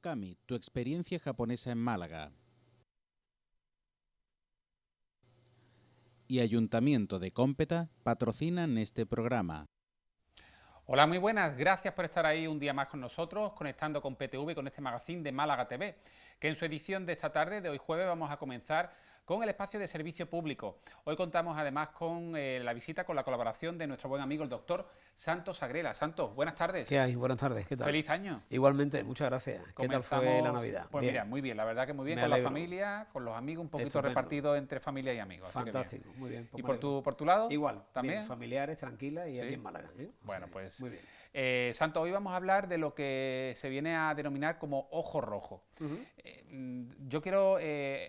Okami, tu experiencia japonesa en Málaga. Y Ayuntamiento de Cómpeta patrocinan este programa. Hola, muy buenas, gracias por estar ahí un día más con nosotros, conectando con PTV, con este magazine de Málaga TV, que en su edición de esta tarde, de hoy jueves, vamos a comenzar con el espacio de servicio público. Hoy contamos además con la visita, con la colaboración de nuestro buen amigo el doctor Santos Agrela. Santos, buenas tardes. ¿Qué hay? Buenas tardes, ¿qué tal? Feliz año. Igualmente, muchas gracias. ¿Qué tal fue la Navidad? Pues bien. Mira, muy bien, la verdad que muy bien, Me con la alegro. familia, con los amigos, un poquito Estupendo. repartido entre familia y amigos. Así Fantástico, que bien. muy bien. Pues ¿Y me alegro. por tu lado? Igual, ¿También? bien, familiares, tranquilas y ¿Sí? aquí en Málaga. Bueno, Sí, pues muy bien. Santos, hoy vamos a hablar de lo que se viene a denominar como ojo rojo. Yo quiero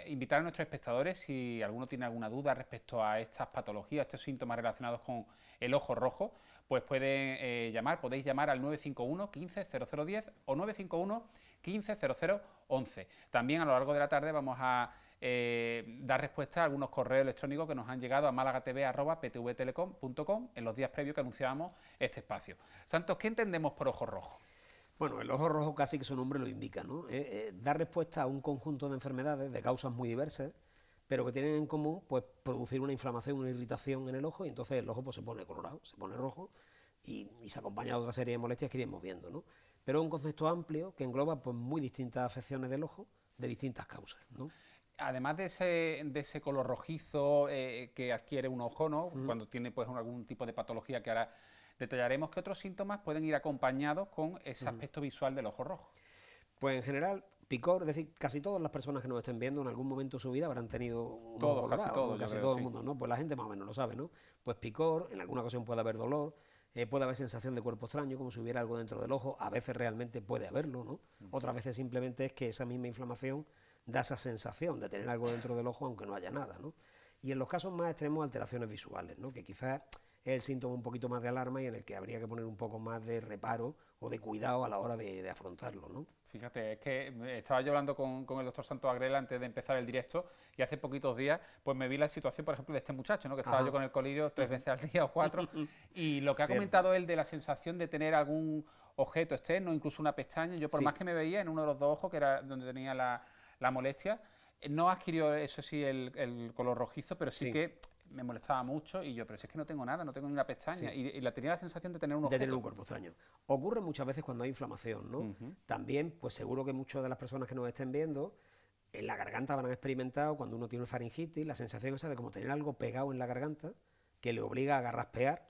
invitar a nuestros espectadores, si alguno tiene alguna duda respecto a estas patologías, estos síntomas relacionados con el ojo rojo, pues podéis llamar al 951 15 0010 o 951 15 0011. También a lo largo de la tarde vamos a dar respuesta a algunos correos electrónicos que nos han llegado a malagatv@ptvtelecom.com en los días previos que anunciábamos este espacio. Santos, ¿qué entendemos por ojo rojo? Bueno, el ojo rojo casi que su nombre lo indica, ¿no? Da respuesta a un conjunto de enfermedades de causas muy diversas, pero que tienen en común pues producir una inflamación, una irritación en el ojo, y entonces el ojo pues se pone colorado, se pone rojo y se acompaña de otra serie de molestias que iremos viendo, ¿no? Pero es un concepto amplio que engloba pues muy distintas afecciones del ojo de distintas causas, ¿no? Además de ese color rojizo que adquiere un ojo, ¿no? Cuando tiene pues algún tipo de patología que ahora detallaremos, ¿qué otros síntomas pueden ir acompañados con ese aspecto visual del ojo rojo? Pues en general, picor, es decir, casi todas las personas que nos estén viendo en algún momento de su vida habrán tenido un ojo colorado, casi todo el mundo, ¿no? Pues la gente más o menos lo sabe, ¿no? Pues picor, en alguna ocasión puede haber dolor, puede haber sensación de cuerpo extraño, como si hubiera algo dentro del ojo, a veces realmente puede haberlo, ¿no? Otras veces simplemente es que esa misma inflamación da esa sensación de tener algo dentro del ojo aunque no haya nada, ¿no? Y en los casos más extremos, alteraciones visuales, ¿no? Que quizás es el síntoma un poquito más de alarma y en el que habría que poner un poco más de reparo o de cuidado a la hora de afrontarlo, ¿no? Fíjate, es que estaba yo hablando con el doctor Santos Agrela antes de empezar el directo y hace poquitos días pues me vi la situación, por ejemplo, de este muchacho, ¿no? Que estaba yo con el colirio 3 veces al día o 4 y lo que ha comentado él de la sensación de tener algún objeto externo, incluso una pestaña, yo por más que me veía en uno de los dos ojos, que era donde tenía la molestia, no adquirió, eso sí, el color rojizo, pero sí que me molestaba mucho y yo, pero si es que no tengo nada, no tengo ni una pestaña y tenía la sensación de tener un objeto. De tener un cuerpo extraño. Ocurre muchas veces cuando hay inflamación, ¿no? También, pues seguro que muchas de las personas que nos estén viendo, en la garganta habrán experimentado, cuando uno tiene faringitis, la sensación esa de como tener algo pegado en la garganta que le obliga a garraspear.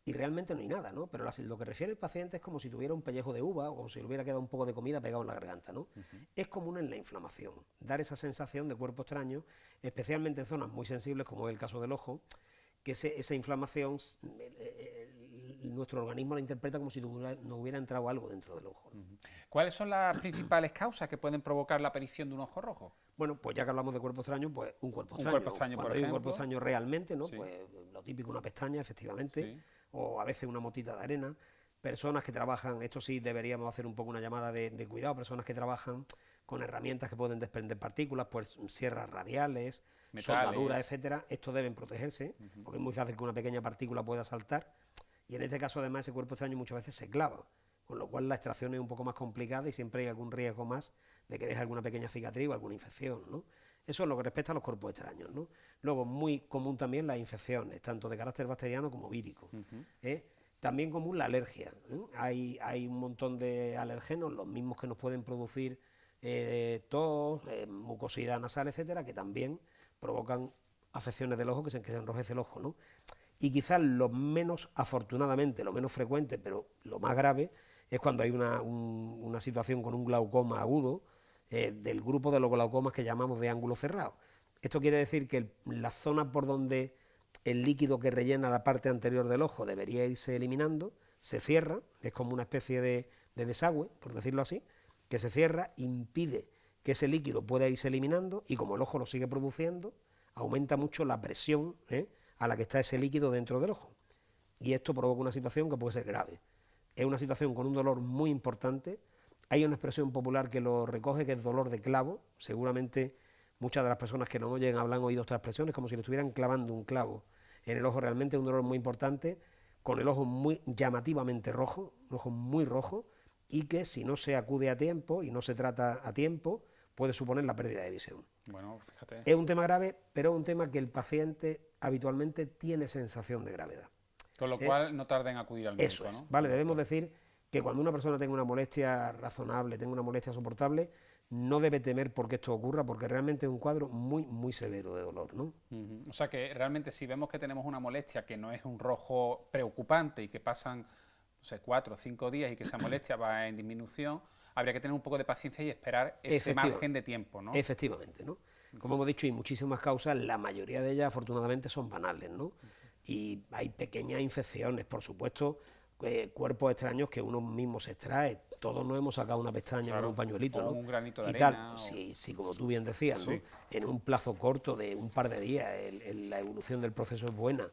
Y realmente no hay nada, ¿no? Pero lo que refiere el paciente es como si tuviera un pellejo de uva o como si le hubiera quedado un poco de comida pegado en la garganta, ¿no? Es común en la inflamación dar esa sensación de cuerpo extraño, especialmente en zonas muy sensibles, como es el caso del ojo, que esa inflamación, nuestro organismo la interpreta como si no hubiera entrado algo dentro del ojo, ¿no? ¿Cuáles son las principales causas que pueden provocar la aparición de un ojo rojo? Bueno, pues ya que hablamos de cuerpo extraño, pues un cuerpo extraño. Un cuerpo extraño, cuando por hay ejemplo. un cuerpo extraño realmente, ¿no? Pues lo típico, una pestaña, efectivamente, o a veces una motita de arena. Personas que trabajan, esto sí deberíamos hacer un poco una llamada de cuidado, personas que trabajan con herramientas que pueden desprender partículas, pues sierras radiales, soldaduras, etcétera. Estos deben protegerse, porque es muy fácil que una pequeña partícula pueda saltar, y en este caso además ese cuerpo extraño muchas veces se clava, con lo cual la extracción es un poco más complicada y siempre hay algún riesgo más de que deje alguna pequeña cicatriz o alguna infección, ¿no? Eso es lo que respecta a los cuerpos extraños, ¿no? Luego, muy común también las infecciones, tanto de carácter bacteriano como vírico. También común la alergia, ¿eh? Hay un montón de alergenos, los mismos que nos pueden producir tos, mucosidad nasal, etcétera, que también provocan afecciones del ojo, que se enrojece el ojo, ¿no? Y quizás lo menos, afortunadamente, lo menos frecuente, pero lo más grave, es cuando hay una situación con un glaucoma agudo, del grupo de los glaucomas que llamamos de ángulo cerrado. Esto quiere decir que la zona por donde el líquido que rellena la parte anterior del ojo debería irse eliminando, se cierra, es como una especie de desagüe, por decirlo así, que se cierra, impide que ese líquido pueda irse eliminando y como el ojo lo sigue produciendo, aumenta mucho la presión a la que está ese líquido dentro del ojo. Y esto provoca una situación que puede ser grave. Es una situación con un dolor muy importante. Hay una expresión popular que lo recoge, que es dolor de clavo. Seguramente muchas de las personas que nos oyen han oído estas expresiones, como si le estuvieran clavando un clavo en el ojo. Realmente es un dolor muy importante, con el ojo muy llamativamente rojo, un ojo muy rojo, y que si no se acude a tiempo y no se trata a tiempo, puede suponer la pérdida de visión. Bueno, fíjate. Es un tema grave, pero es un tema que el paciente habitualmente tiene sensación de gravedad. Con lo cual no tarda en acudir al médico, Eso es, ¿no? ¿vale? Debemos decir que cuando una persona tenga una molestia razonable, tenga una molestia soportable, no debe temer porque esto ocurra, porque realmente es un cuadro muy, muy severo de dolor, ¿no? O sea que realmente si vemos que tenemos una molestia que no es un rojo preocupante y que pasan, no sé, 4 o 5 días y que esa molestia va en disminución, habría que tener un poco de paciencia y esperar ese margen de tiempo, ¿no? Efectivamente, ¿no? Como hemos dicho, hay muchísimas causas, la mayoría de ellas afortunadamente son banales, ¿no? Y hay pequeñas infecciones, por supuesto, cuerpos extraños que uno mismo se extrae. Todos nos hemos sacado una pestaña con un pañuelito, o ¿no? un granito de y arena. Tal. Sí, como tú bien decías, ¿no? En un plazo corto de un par de días, la evolución del proceso es buena.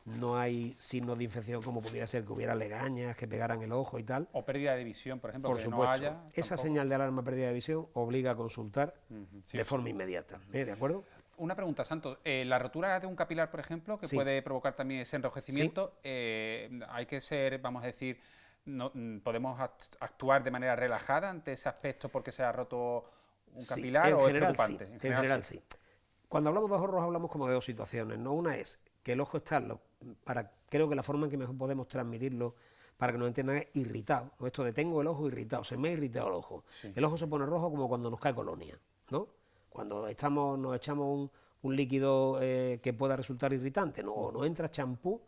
No hay signos de infección como pudiera ser que hubiera legañas, que pegaran el ojo y tal. O pérdida de visión, por ejemplo, Por que supuesto, no haya. esa tampoco. señal de alarma pérdida de visión obliga a consultar de forma inmediata, ¿de acuerdo? Una pregunta, Santos. La rotura de un capilar, por ejemplo, que puede provocar también ese enrojecimiento, hay que ser, vamos a decir, no, podemos actuar de manera relajada ante ese aspecto porque se ha roto un capilar o es preocupante. En general sí. Cuando hablamos de ojos rojos hablamos como de dos situaciones, ¿no? Una es que el ojo está, creo que la forma en que mejor podemos transmitirlo para que nos entiendan es irritado, ¿no? Esto de tengo el ojo irritado, se me ha irritado el ojo. Sí. El ojo se pone rojo como cuando nos cae colonia, ¿no? Cuando nos echamos un líquido que pueda resultar irritante, ¿no? O nos entra champú,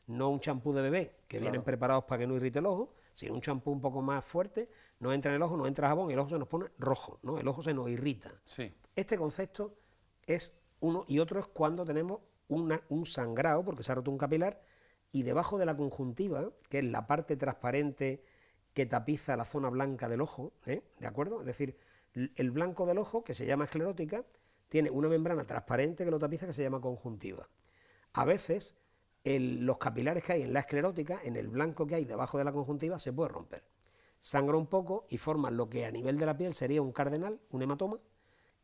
no un champú de bebé, que vienen preparados para que no irrite el ojo, sino un champú un poco más fuerte, nos entra en el ojo, nos entra jabón y el ojo se nos pone rojo, ¿no? El ojo se nos irrita. Sí. Este concepto es uno, y otro es cuando tenemos un sangrado, porque se ha roto un capilar, y debajo de la conjuntiva, que es la parte transparente que tapiza la zona blanca del ojo, ¿de acuerdo? Es decir, el blanco del ojo, que se llama esclerótica, tiene una membrana transparente que lo tapiza que se llama conjuntiva. A veces, los capilares que hay en la esclerótica, en el blanco que hay debajo de la conjuntiva, se puede romper. Sangra un poco y forma lo que a nivel de la piel sería un cardenal, un hematoma,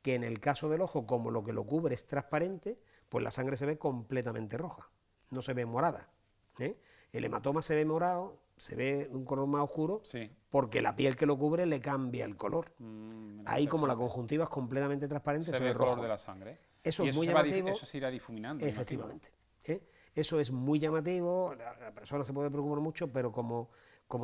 que en el caso del ojo, como lo que lo cubre es transparente, pues la sangre se ve completamente roja, no se ve morada. El hematoma se ve morado, se ve un color más oscuro, porque la piel que lo cubre le cambia el color. Ahí como la conjuntiva es completamente transparente, se ve el rojo. color de la sangre. Eso es muy llamativo. Eso se irá difuminando. Efectivamente. Eso es muy llamativo, la persona se puede preocupar mucho, pero como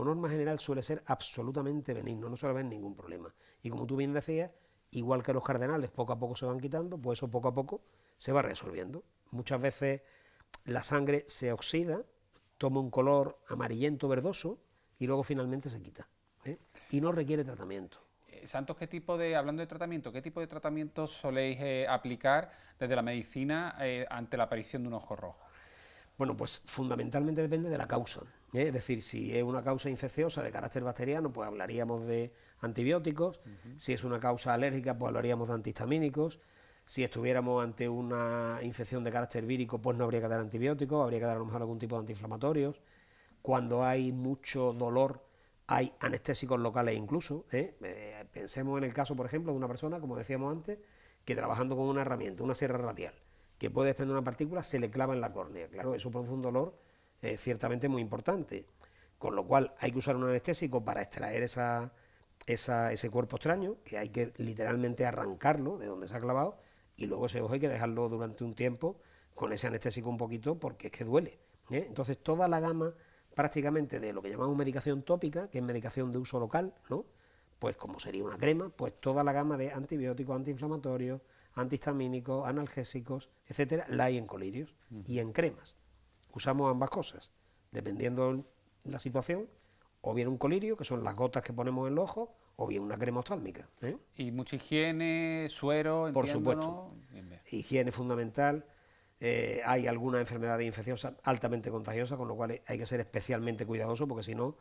norma general suele ser absolutamente benigno, no suele haber ningún problema. Y como tú bien decías, igual que los cardenales poco a poco se van quitando, pues eso poco a poco se va resolviendo. Muchas veces la sangre se oxida, toma un color amarillento verdoso y luego finalmente se quita. Y no requiere tratamiento. Santos, hablando de tratamiento, ¿qué tipo de tratamiento soléis aplicar desde la medicina ante la aparición de un ojo rojo? Bueno, pues fundamentalmente depende de la causa. Es decir, si es una causa infecciosa de carácter bacteriano, pues hablaríamos de antibióticos. Si es una causa alérgica, pues hablaríamos de antihistamínicos. Si estuviéramos ante una infección de carácter vírico, pues no habría que dar antibióticos, habría que dar a lo mejor algún tipo de antiinflamatorios. Cuando hay mucho dolor, hay anestésicos locales incluso. Pensemos en el caso, por ejemplo, de una persona, como decíamos antes, que trabajando con una herramienta, una sierra radial, que puede desprender una partícula, se le clava en la córnea. Claro, eso produce un dolor ciertamente muy importante. Con lo cual hay que usar un anestésico para extraer ese cuerpo extraño, que hay que literalmente arrancarlo de donde se ha clavado, y luego ese ojo hay que dejarlo durante un tiempo con ese anestésico un poquito, porque es que duele. Entonces toda la gama prácticamente de lo que llamamos medicación tópica, que es medicación de uso local, ¿no? Pues como sería una crema, pues toda la gama de antibióticos, antiinflamatorios, antihistamínicos, analgésicos, etcétera, la hay en colirios y en cremas. Usamos ambas cosas, dependiendo la situación, o bien un colirio, que son las gotas que ponemos en los ojos, o bien una crema oftálmica. Y mucha higiene, suero, por entiendo, supuesto. ¿no? Bien. Higiene fundamental. Hay algunas enfermedades infecciosas altamente contagiosas, con lo cual hay que ser especialmente cuidadoso, porque si no,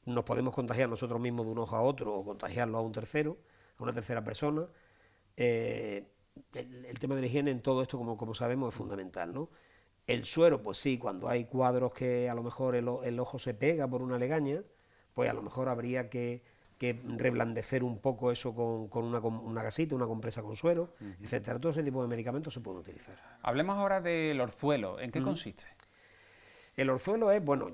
nos podemos contagiar nosotros mismos de un ojo a otro, o contagiarlo a un tercero, a una tercera persona. El tema de la higiene en todo esto, como sabemos, es fundamental, ¿no? El suero, pues sí, cuando hay cuadros que a lo mejor el ojo se pega por una legaña, pues a lo mejor habría que reblandecer un poco eso con una gasita, una compresa con suero, etcétera. Todo ese tipo de medicamentos se pueden utilizar. Hablemos ahora del orzuelo. ¿En qué consiste? El orzuelo es, bueno,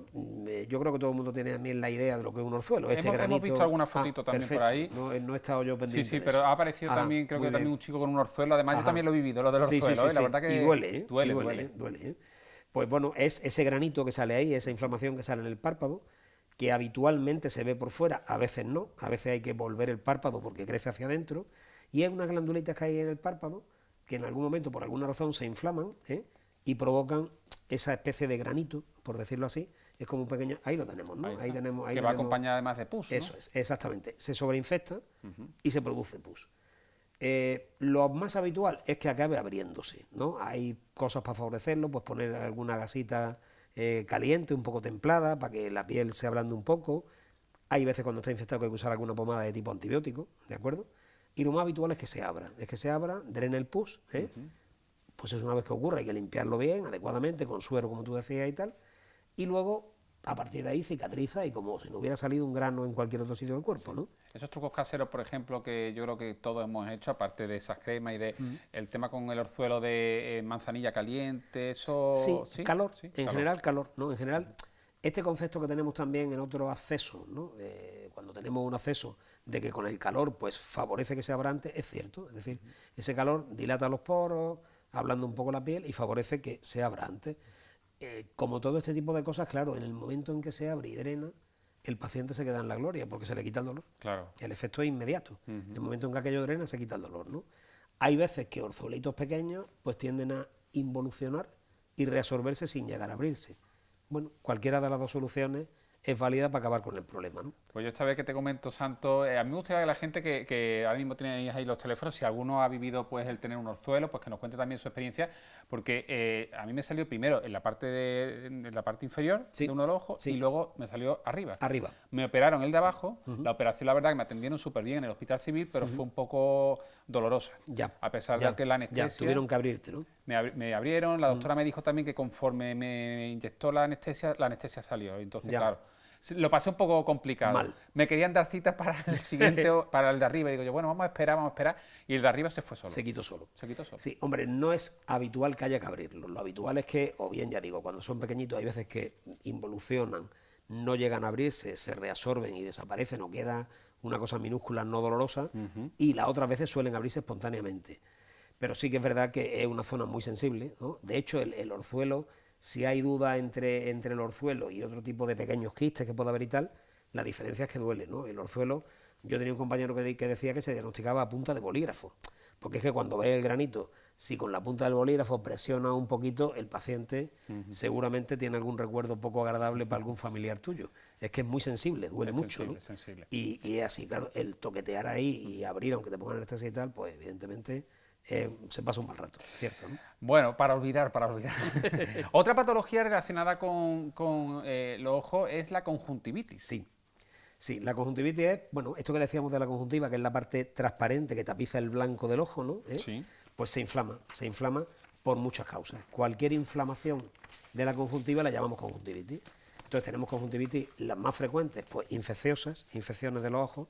yo creo que todo el mundo tiene también la idea de lo que es un orzuelo. Hemos visto alguna fotito también perfecto. por ahí. No he estado yo pendiente. Sí, pero ha aparecido también, creo que también un chico con un orzuelo. Además, yo también lo he vivido, lo del orzuelo. La verdad que y duele, duele. Pues bueno, es ese granito que sale ahí, esa inflamación que sale en el párpado, que habitualmente se ve por fuera, a veces no, a veces hay que volver el párpado porque crece hacia adentro, y es unas glandulitas que hay en el párpado que en algún momento, por alguna razón, se inflaman y provocan esa especie de granito, por decirlo así. Es como un pequeño... Ahí lo tenemos, ¿no? Ahí tenemos, que va acompañado además de pus, ¿no? Eso es, exactamente. Se sobreinfecta y se produce pus. Lo más habitual es que acabe abriéndose, ¿no? Hay cosas para favorecerlo, pues poner alguna gasita caliente, un poco templada, para que la piel se ablande un poco. Hay veces cuando está infectado que hay que usar alguna pomada de tipo antibiótico, ¿de acuerdo? Y lo más habitual es que se abra, drene el pus, pues es una vez que ocurre, hay que limpiarlo bien, adecuadamente, con suero, como tú decías y tal, y luego, a partir de ahí, cicatriza y como si no hubiera salido un grano en cualquier otro sitio del cuerpo, ¿no? Esos trucos caseros, por ejemplo, que yo creo que todos hemos hecho, aparte de esas cremas y de el tema con el orzuelo de manzanilla caliente, eso... Sí, calor, general calor, ¿no? En general, este concepto que tenemos también en otros accesos, ¿no? Cuando tenemos un acceso de que con el calor pues favorece que se abra antes, es cierto, es decir, ese calor dilata los poros, ablanda un poco la piel y favorece que se abra antes. Como todo este tipo de cosas, claro, en el momento en que se abre y drena, el paciente se queda en la gloria porque se le quita el dolor. Claro. El efecto es inmediato. En el momento en que aquello drena, se quita el dolor, ¿no? Hay veces que orzuelitos pequeños pues tienden a involucionar y reabsorberse sin llegar a abrirse. Bueno, cualquiera de las dos soluciones es válida para acabar con el problema, ¿no? Pues yo esta vez que te comento, Santo, a mí me gustaría que la gente que ahora mismo tenéis ahí los teléfonos, si alguno ha vivido pues el tener un orzuelo, pues que nos cuente también su experiencia, porque a mí me salió primero en la parte inferior de uno de los ojos y luego me salió arriba. Me operaron el de abajo, la operación la verdad que me atendieron súper bien en el Hospital Civil, pero fue un poco dolorosa, a pesar de que la anestesia... Ya, tuvieron que abrirte, ¿no? Me abrieron, la doctora me dijo también que conforme me inyectó la anestesia salió, entonces claro... Lo pasé un poco complicado. Mal. Me querían dar citas para el siguiente, para el de arriba. Y digo yo, bueno, vamos a esperar. Y el de arriba se fue solo. Se quitó solo. Sí, hombre, no es habitual que haya que abrirlo. Lo habitual es que, o bien ya digo, cuando son pequeñitos hay veces que involucionan, no llegan a abrirse, se reabsorben y desaparecen o queda una cosa minúscula no dolorosa. Y las otras veces suelen abrirse espontáneamente. Pero sí que es verdad que es una zona muy sensible, ¿no? De hecho, el orzuelo... Si hay duda entre el orzuelo y otro tipo de pequeños quistes que pueda haber y tal, la diferencia es que duele, ¿no? El orzuelo, yo tenía un compañero que decía que se diagnosticaba a punta de bolígrafo, porque es que cuando ves el granito, si con la punta del bolígrafo presiona un poquito, el paciente seguramente tiene algún recuerdo poco agradable para algún familiar tuyo. Es que es muy sensible, duele mucho, ¿no? Sensible. Y es así, claro, el toquetear ahí y abrir, aunque te pongan anestesia y tal, pues evidentemente... se pasa un mal rato, ¿cierto? ¿no? Bueno, para olvidar. Otra patología relacionada con los ojos es la conjuntivitis. Sí, la conjuntivitis es, bueno, esto que decíamos de la conjuntiva, que es la parte transparente que tapiza el blanco del ojo, ¿no? Sí. Pues se inflama por muchas causas. Cualquier inflamación de la conjuntiva la llamamos conjuntivitis. Entonces tenemos conjuntivitis, las más frecuentes, pues infecciosas, infecciones de los ojos.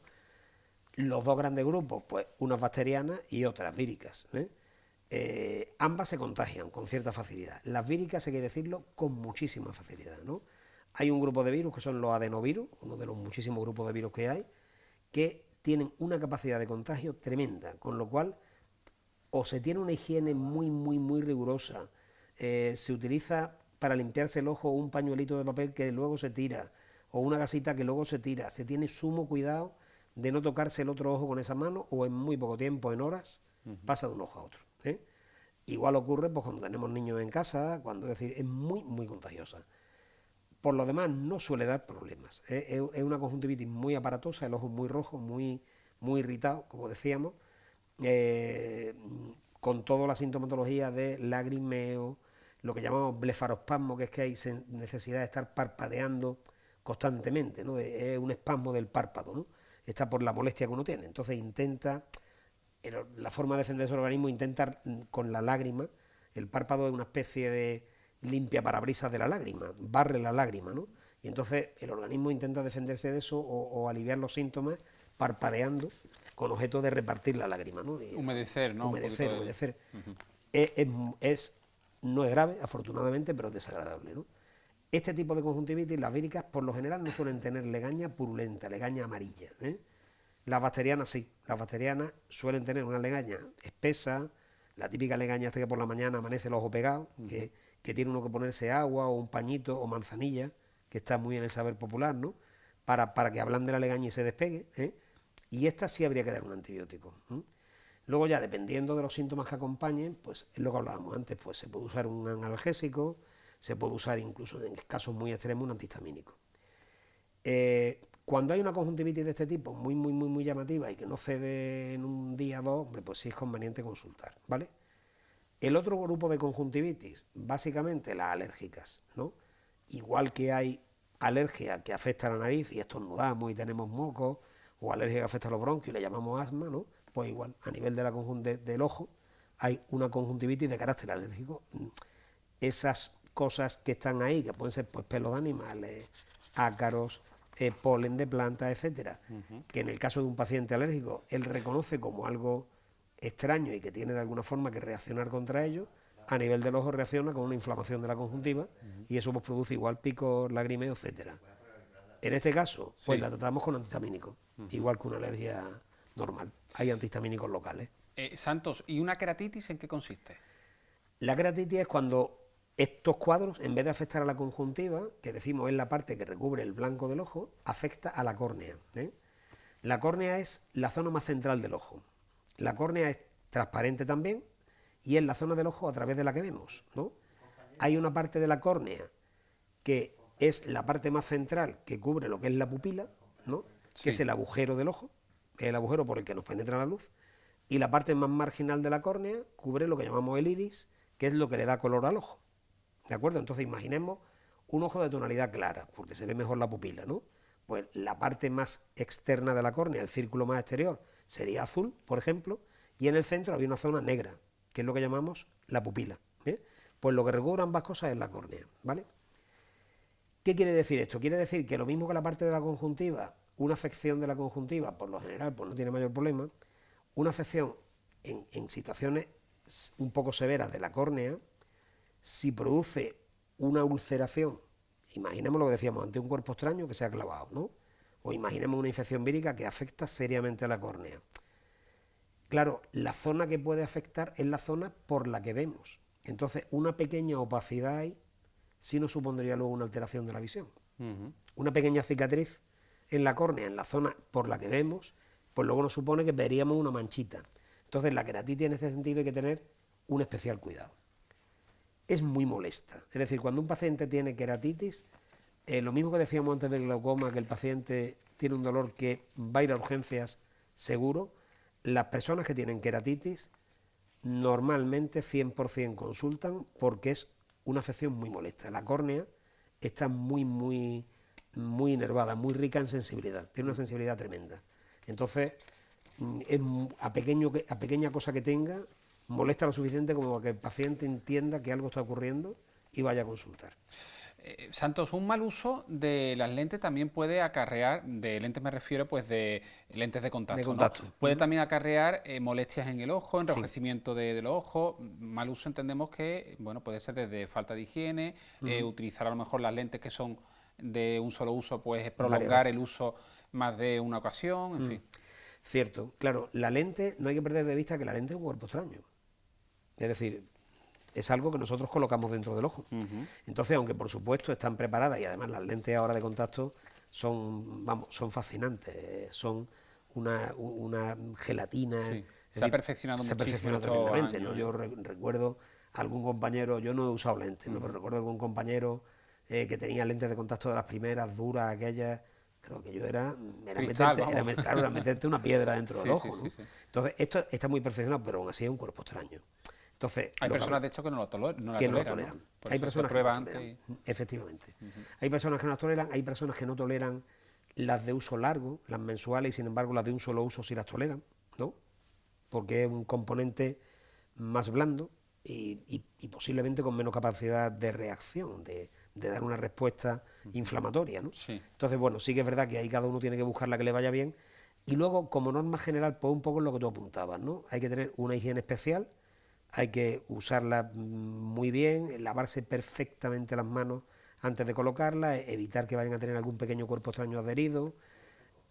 Los dos grandes grupos, pues unas bacterianas y otras víricas. Ambas se contagian con cierta facilidad. Las víricas, hay que decirlo, con muchísima facilidad, ¿no? Hay un grupo de virus que son los adenovirus, uno de los muchísimos grupos de virus que hay, que tienen una capacidad de contagio tremenda, con lo cual o se tiene una higiene muy rigurosa, se utiliza para limpiarse el ojo un pañuelito de papel que luego se tira, o una gasita que luego se tira, se tiene sumo cuidado de no tocarse el otro ojo con esa mano o en muy poco tiempo, en horas, pasa de un ojo a otro. Igual ocurre pues, cuando tenemos niños en casa, cuando es decir, es muy contagiosa. Por lo demás no suele dar problemas. Es una conjuntivitis muy aparatosa, el ojo muy rojo, muy irritado, como decíamos, con toda la sintomatología de lagrimeo, lo que llamamos blefarospasmo, que es que hay necesidad de estar parpadeando constantemente, ¿no? Es un espasmo del párpado, ¿no? Está por la molestia que uno tiene. Entonces la forma de defenderse del organismo intenta con la lágrima, el párpado es una especie de limpia parabrisas de la lágrima, barre la lágrima, ¿no? Y entonces el organismo intenta defenderse de eso o aliviar los síntomas parpadeando con objeto de repartir la lágrima, ¿no? Humedecer, ¿no? Humedecer. No es grave, afortunadamente, pero es desagradable, ¿no? Este tipo de conjuntivitis, las víricas, por lo general no suelen tener legaña purulenta, legaña amarilla. Las bacterianas sí, las bacterianas suelen tener una legaña espesa, la típica legaña hasta que por la mañana amanece el ojo pegado, que tiene uno que ponerse agua o un pañito o manzanilla, que está muy en el saber popular, ¿no? Para que ablande la legaña y se despegue, y esta sí habría que dar un antibiótico. Luego ya, dependiendo de los síntomas que acompañen, pues es lo que hablábamos antes, pues se puede usar un analgésico, se puede usar incluso en casos muy extremos un antihistamínico. Cuando hay una conjuntivitis de este tipo muy llamativa y que no cede en un día o dos, hombre, pues sí es conveniente consultar, ¿vale? El otro grupo de conjuntivitis, básicamente las alérgicas, ¿no? Igual que hay alergia que afecta a la nariz y estornudamos y tenemos mocos, o alergia que afecta a los bronquios y le llamamos asma, ¿no? Pues igual, a nivel de del ojo hay una conjuntivitis de carácter alérgico. Esas cosas que están ahí, que pueden ser pues pelos de animales, ácaros, polen de plantas, etcétera, que en el caso de un paciente alérgico él reconoce como algo extraño y que tiene de alguna forma que reaccionar contra ello, a nivel del ojo reacciona con una inflamación de la conjuntiva y eso pues produce igual picos, lagrimeo, etcétera. En este caso, pues la tratamos con antihistamínicos, igual que una alergia normal. Hay antihistamínicos locales. Santos, ¿y una queratitis en qué consiste? La queratitis es cuando estos cuadros, en vez de afectar a la conjuntiva, que decimos es la parte que recubre el blanco del ojo, afecta a la córnea. La córnea es la zona más central del ojo. La córnea es transparente también y es la zona del ojo a través de la que vemos, ¿no? Hay una parte de la córnea que es la parte más central que cubre lo que es la pupila, ¿no? Que es el agujero del ojo, el agujero por el que nos penetra la luz, y la parte más marginal de la córnea cubre lo que llamamos el iris, que es lo que le da color al ojo. ¿De acuerdo? Entonces imaginemos un ojo de tonalidad clara, porque se ve mejor la pupila, ¿no? Pues la parte más externa de la córnea, el círculo más exterior, sería azul, por ejemplo, y en el centro había una zona negra, que es lo que llamamos la pupila. Pues lo que recubre ambas cosas es la córnea, ¿vale? ¿Qué quiere decir esto? Quiere decir que lo mismo que la parte de la conjuntiva, una afección de la conjuntiva, por lo general, pues no tiene mayor problema, una afección en situaciones un poco severas de la córnea, si produce una ulceración, imaginemos lo que decíamos antes, un cuerpo extraño que se ha clavado, ¿no? O imaginemos una infección vírica que afecta seriamente a la córnea. Claro, la zona que puede afectar es la zona por la que vemos. Entonces, una pequeña opacidad ahí sí nos supondría luego una alteración de la visión. Una pequeña cicatriz en la córnea, en la zona por la que vemos, pues luego nos supone que veríamos una manchita. Entonces, la queratitis en este sentido hay que tener un especial cuidado. Es muy molesta. Es decir, cuando un paciente tiene queratitis, lo mismo que decíamos antes del glaucoma, que el paciente tiene un dolor que va a ir a urgencias seguro, las personas que tienen queratitis normalmente 100% consultan porque es una afección muy molesta. La córnea está muy inervada, muy rica en sensibilidad, tiene una sensibilidad tremenda. Entonces, a pequeña cosa que tenga, molesta lo suficiente como para que el paciente entienda que algo está ocurriendo y vaya a consultar. Santos, un mal uso de las lentes también puede acarrear, de lentes me refiero pues de lentes de contacto, ¿no? Puede también acarrear molestias en el ojo, enrojecimiento del ojo. Mal uso entendemos que bueno, puede ser desde falta de higiene, utilizar a lo mejor las lentes que son de un solo uso, pues prolongar el uso más de una ocasión, en fin. Cierto, claro, la lente, no hay que perder de vista que la lente es un cuerpo extraño. Es decir, es algo que nosotros colocamos dentro del ojo. Entonces, aunque por supuesto están preparadas y además las lentes ahora de contacto son fascinantes, son una gelatina. Sí. Se ha perfeccionado muchísimo. Se ha perfeccionado tremendamente, ¿no? Yo recuerdo algún compañero, yo no he usado lentes, ¿no? Pero recuerdo algún compañero que tenía lentes de contacto de las primeras, duras, aquellas. Creo que yo era meterte una piedra dentro del ojo, ¿no? Entonces, esto está muy perfeccionado, pero aún así es un cuerpo extraño. Entonces, hay personas, de hecho, que no lo toleran. ¿no? Hay personas que no la toleran, efectivamente. Hay personas que no las toleran, hay personas que no toleran las de uso largo, las mensuales, y sin embargo las de un solo uso sí las toleran, ¿no? Porque es un componente más blando y posiblemente con menos capacidad de reacción, de dar una respuesta inflamatoria, ¿no? Sí. Entonces, bueno, sí que es verdad que ahí cada uno tiene que buscar la que le vaya bien. Y luego, como norma general, pues un poco es lo que tú apuntabas, ¿no? Hay que tener una higiene especial, hay que usarla muy bien, lavarse perfectamente las manos antes de colocarla, evitar que vayan a tener algún pequeño cuerpo extraño adherido.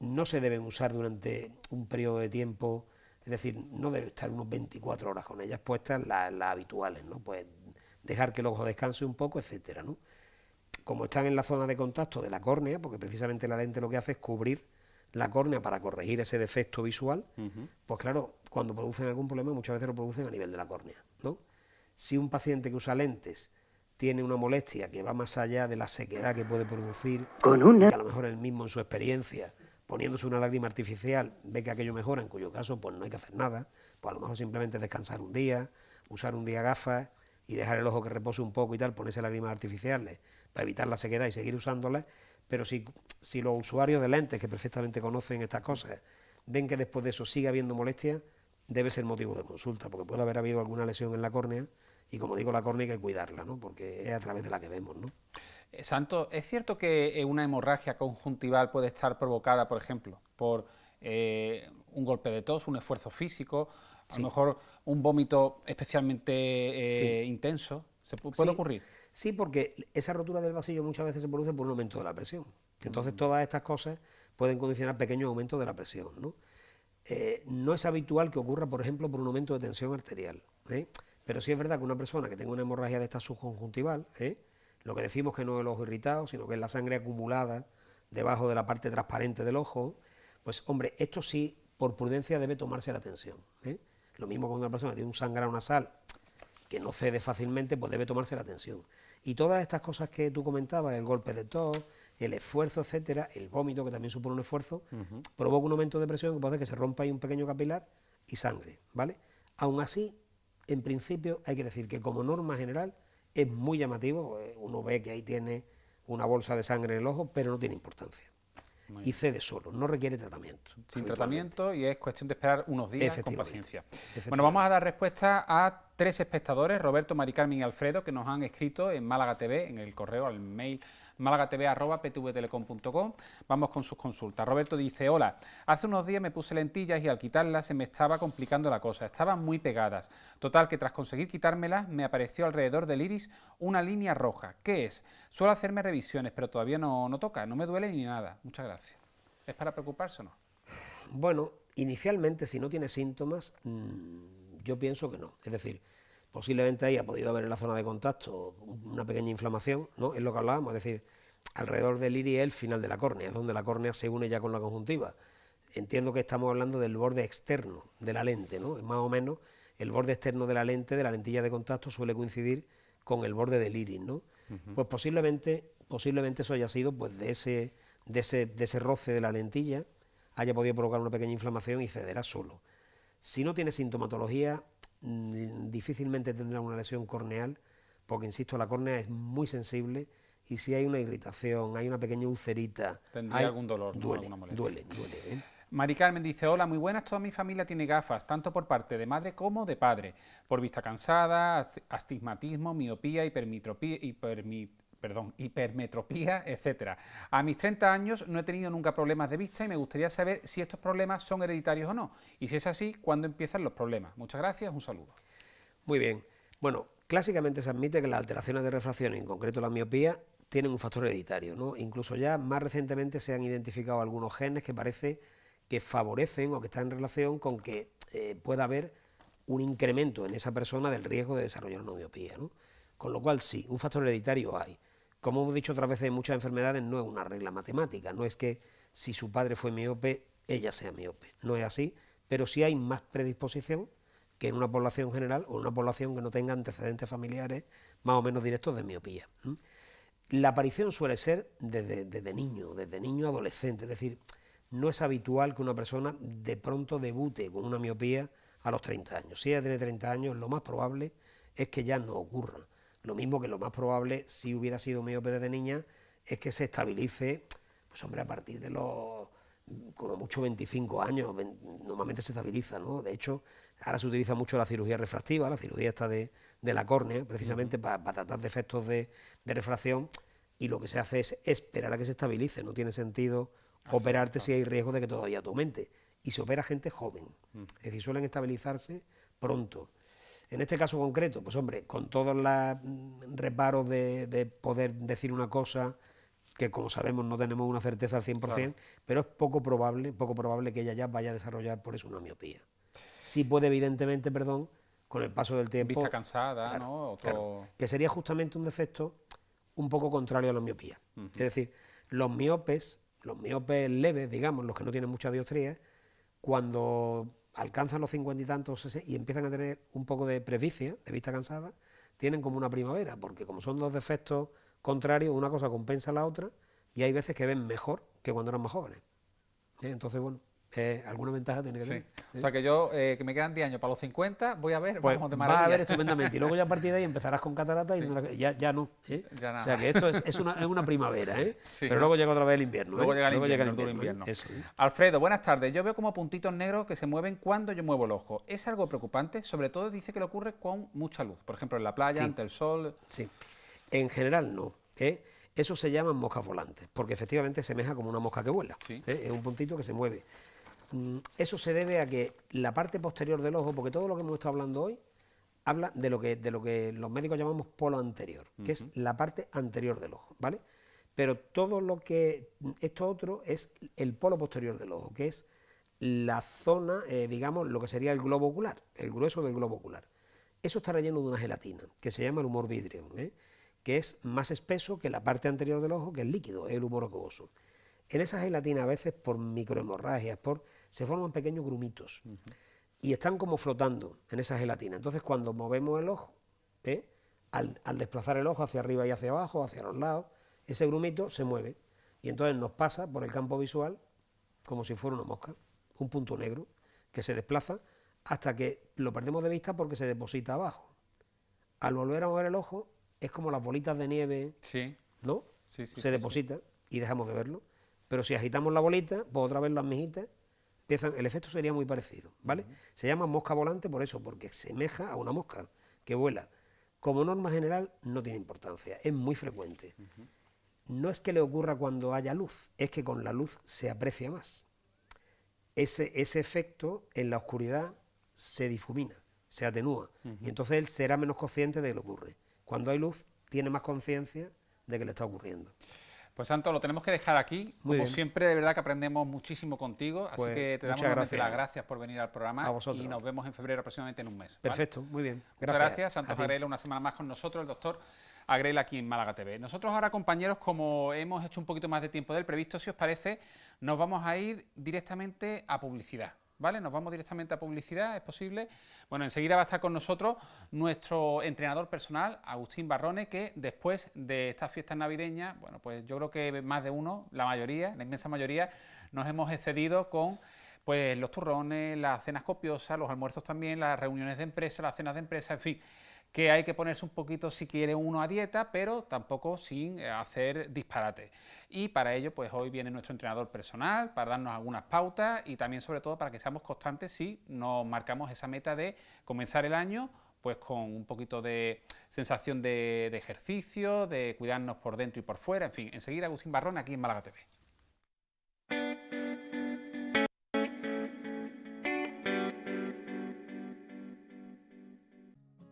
No se deben usar durante un periodo de tiempo, es decir, no debe estar unos 24 horas con ellas puestas, las habituales, ¿no? Pues dejar que el ojo descanse un poco, etcétera, ¿no? Como están en la zona de contacto de la córnea, porque precisamente la lente lo que hace es cubrir la córnea para corregir ese defecto visual, pues claro, cuando producen algún problema muchas veces lo producen a nivel de la córnea, ¿no? Si un paciente que usa lentes tiene una molestia que va más allá de la sequedad que puede producir, y que a lo mejor él mismo en su experiencia, poniéndose una lágrima artificial, ve que aquello mejora, en cuyo caso pues no hay que hacer nada, pues a lo mejor simplemente descansar un día, usar un día gafas y dejar el ojo que repose un poco y tal, ponerse lágrimas artificiales para evitar la sequedad y seguir usándolas. Pero si los usuarios de lentes, que perfectamente conocen estas cosas, ven que después de eso sigue habiendo molestia, debe ser motivo de consulta, porque puede haber habido alguna lesión en la córnea, y como digo, la córnea hay que cuidarla, ¿no? Porque es a través de la que vemos, ¿no? Santo, ¿es cierto que una hemorragia conjuntival puede estar provocada, por ejemplo, por un golpe de tos, un esfuerzo físico, a lo mejor un vómito especialmente intenso? ¿Puede ocurrir? Sí, porque esa rotura del vasillo muchas veces se produce por un aumento de la presión. Entonces todas estas cosas pueden condicionar pequeños aumentos de la presión, ¿no? No es habitual que ocurra, por ejemplo, por un aumento de tensión arterial, ¿eh? Pero sí es verdad que una persona que tenga una hemorragia de esta subconjuntival, lo que decimos que no es el ojo irritado, sino que es la sangre acumulada debajo de la parte transparente del ojo, pues hombre, esto sí, por prudencia debe tomarse la tensión, ¿eh? Lo mismo cuando una persona tiene un sangrado nasal que no cede fácilmente, pues debe tomarse la tensión. Y todas estas cosas que tú comentabas, el golpe de tos, el esfuerzo, etcétera, el vómito, que también supone un esfuerzo, provoca un aumento de presión que puede hacer que se rompa ahí un pequeño capilar y sangre, ¿vale? Aún así, en principio, hay que decir que como norma general es muy llamativo, uno ve que ahí tiene una bolsa de sangre en el ojo, pero no tiene importancia. Y cede solo, no requiere tratamiento. Sin tratamiento, y es cuestión de esperar unos días con paciencia. Bueno, vamos a dar respuesta a 3 espectadores, Roberto, Mari Carmen y Alfredo, que nos han escrito en Málaga TV, en el correo, al mail málagatv@ptvtelecom.com. Vamos con sus consultas. Roberto dice: hola, hace unos días me puse lentillas y al quitarlas se me estaba complicando la cosa, estaban muy pegadas. Total, que tras conseguir quitármelas me apareció alrededor del iris una línea roja. ¿Qué es? Suelo hacerme revisiones, pero todavía no toca, no me duele ni nada. Muchas gracias. ¿Es para preocuparse o no? Bueno, inicialmente, si no tiene síntomas, yo pienso que no. Es decir, posiblemente ahí ha podido haber en la zona de contacto una pequeña inflamación, ¿no? Es lo que hablábamos, es decir, alrededor del iris es el final de la córnea, es donde la córnea se une ya con la conjuntiva. Entiendo que estamos hablando del borde externo de la lente, ¿no? Es más o menos el borde externo de la lente, de la lentilla de contacto, suele coincidir con el borde del iris, ¿no? Pues posiblemente eso haya sido pues de ese roce de la lentilla, haya podido provocar una pequeña inflamación y cederá solo. Si no tiene sintomatología, difícilmente tendrá una lesión corneal, porque insisto, la córnea es muy sensible y si hay una irritación, hay una pequeña ulcerita, tendría algún dolor, duele, alguna molestia. duele. Mari Carmen dice: hola, muy buenas, toda mi familia tiene gafas, tanto por parte de madre como de padre, por vista cansada, astigmatismo, miopía, hipermetropía, etcétera. A mis 30 años no he tenido nunca problemas de vista y me gustaría saber si estos problemas son hereditarios o no. Y si es así, ¿cuándo empiezan los problemas? Muchas gracias, un saludo. Muy bien. Bueno, clásicamente se admite que las alteraciones de refracción, en concreto la miopía, tienen un factor hereditario, ¿no? Incluso ya más recientemente se han identificado algunos genes que parece que favorecen o que están en relación con que pueda haber un incremento en esa persona del riesgo de desarrollar una miopía, ¿no? Con lo cual sí, un factor hereditario hay. Como hemos dicho otras veces, en muchas enfermedades no es una regla matemática, no es que si su padre fue miope, ella sea miope, no es así, pero sí hay más predisposición que en una población general o en una población que no tenga antecedentes familiares más o menos directos de miopía. La aparición suele ser desde niño adolescente, es decir, no es habitual que una persona de pronto debute con una miopía a los 30 años. Si ella tiene 30 años, lo más probable es que ya no ocurra. Lo mismo que lo más probable, si hubiera sido miope desde niña, es que se estabilice, pues hombre, a partir de los, como mucho 25 años, normalmente se estabiliza, ¿no? De hecho, ahora se utiliza mucho la cirugía refractiva, la cirugía esta de la córnea, precisamente para tratar defectos de refracción, y lo que se hace es esperar a que se estabilice, no tiene sentido operarte si hay riesgo de que todavía te aumente, y se opera gente joven, es decir, suelen estabilizarse pronto. En este caso concreto, pues hombre, con todos los reparos de poder decir una cosa que, como sabemos, no tenemos una certeza al 100%, claro, pero es poco probable que ella ya vaya a desarrollar por eso una miopía. Sí puede, evidentemente, perdón, con el paso del tiempo... Vista cansada, claro, ¿no? Claro, que sería justamente un defecto un poco contrario a la miopía. Es decir, los miopes leves, digamos, los que no tienen mucha dioptría, cuando alcanzan los 50 y tantos y empiezan a tener un poco de presbicia, de vista cansada, tienen como una primavera, porque como son dos defectos contrarios, una cosa compensa a la otra, y hay veces que ven mejor que cuando eran más jóvenes. Entonces, bueno, alguna ventaja tiene que tener. O sea que yo, que me quedan 10 años para los 50, voy a ver, pues vamos de maravilla. Va a ver estupendamente, y luego ya a partir de ahí empezarás con catarata y ya no. Ya nada. O sea que esto es una primavera, pero luego llega otra vez el invierno. Luego llega el duro invierno. Eso, Alfredo, buenas tardes. Yo veo como puntitos negros que se mueven cuando yo muevo el ojo. ¿Es algo preocupante? Sobre todo dice que le ocurre con mucha luz, por ejemplo en la playa, ante el sol. Sí, en general no. Eso se llaman moscas volantes, porque efectivamente semeja como una mosca que vuela. Es un puntito que se mueve. Eso se debe a que la parte posterior del ojo, porque todo lo que hemos estado hablando hoy habla de lo que los médicos llamamos polo anterior, que es la parte anterior del ojo, ¿vale? Pero todo esto otro es el polo posterior del ojo, que es la zona, digamos, lo que sería el globo ocular, el grueso del globo ocular. Eso está relleno de una gelatina, que se llama el humor vítreo, que es más espeso que la parte anterior del ojo, que es líquido, es el humor acuoso. En esa gelatina, a veces por microhemorragias, se forman pequeños grumitos y están como flotando en esa gelatina. Entonces, cuando movemos el ojo, al desplazar el ojo hacia arriba y hacia abajo, hacia los lados, ese grumito se mueve y entonces nos pasa por el campo visual como si fuera una mosca, un punto negro que se desplaza hasta que lo perdemos de vista porque se deposita abajo. Al volver a mover el ojo, es como las bolitas de nieve, ¿no? Se deposita y dejamos de verlo. Pero si agitamos la bolita, pues otra vez las mijitas empiezan, el efecto sería muy parecido, ¿vale? Se llama mosca volante por eso, porque semeja a una mosca que vuela. Como norma general no tiene importancia, es muy frecuente. No es que le ocurra cuando haya luz, es que con la luz se aprecia más. Ese efecto en la oscuridad se difumina, se atenúa, y entonces él será menos consciente de que le ocurre. Cuando hay luz, tiene más conciencia de que le está ocurriendo. Pues Santo, lo tenemos que dejar aquí. Como siempre, de verdad que aprendemos muchísimo contigo, así que te damos nuevamente las gracias por venir al programa. A vosotros. Y nos vemos en febrero aproximadamente en un mes. Perfecto, muy bien. Muchas gracias. Santos Agrela, una semana más con nosotros, el doctor Agrela aquí en Málaga TV. Nosotros ahora, compañeros, como hemos hecho un poquito más de tiempo del previsto, si os parece, nos vamos a ir directamente a publicidad. ¿Vale? Nos vamos directamente a publicidad, ¿es posible? Bueno, enseguida va a estar con nosotros nuestro entrenador personal, Agustín Barrone, que después de estas fiestas navideñas, bueno, pues yo creo que más de uno, la mayoría, la inmensa mayoría, nos hemos excedido con pues los turrones, las cenas copiosas, los almuerzos también, las reuniones de empresa, las cenas de empresa, en fin, que hay que ponerse un poquito, si quiere uno, a dieta, pero tampoco sin hacer disparate. Y para ello, pues hoy viene nuestro entrenador personal para darnos algunas pautas y también, sobre todo, para que seamos constantes si nos marcamos esa meta de comenzar el año pues con un poquito de sensación de ejercicio, de cuidarnos por dentro y por fuera, en fin. Enseguida, Agustín Barrón, aquí en Málaga TV.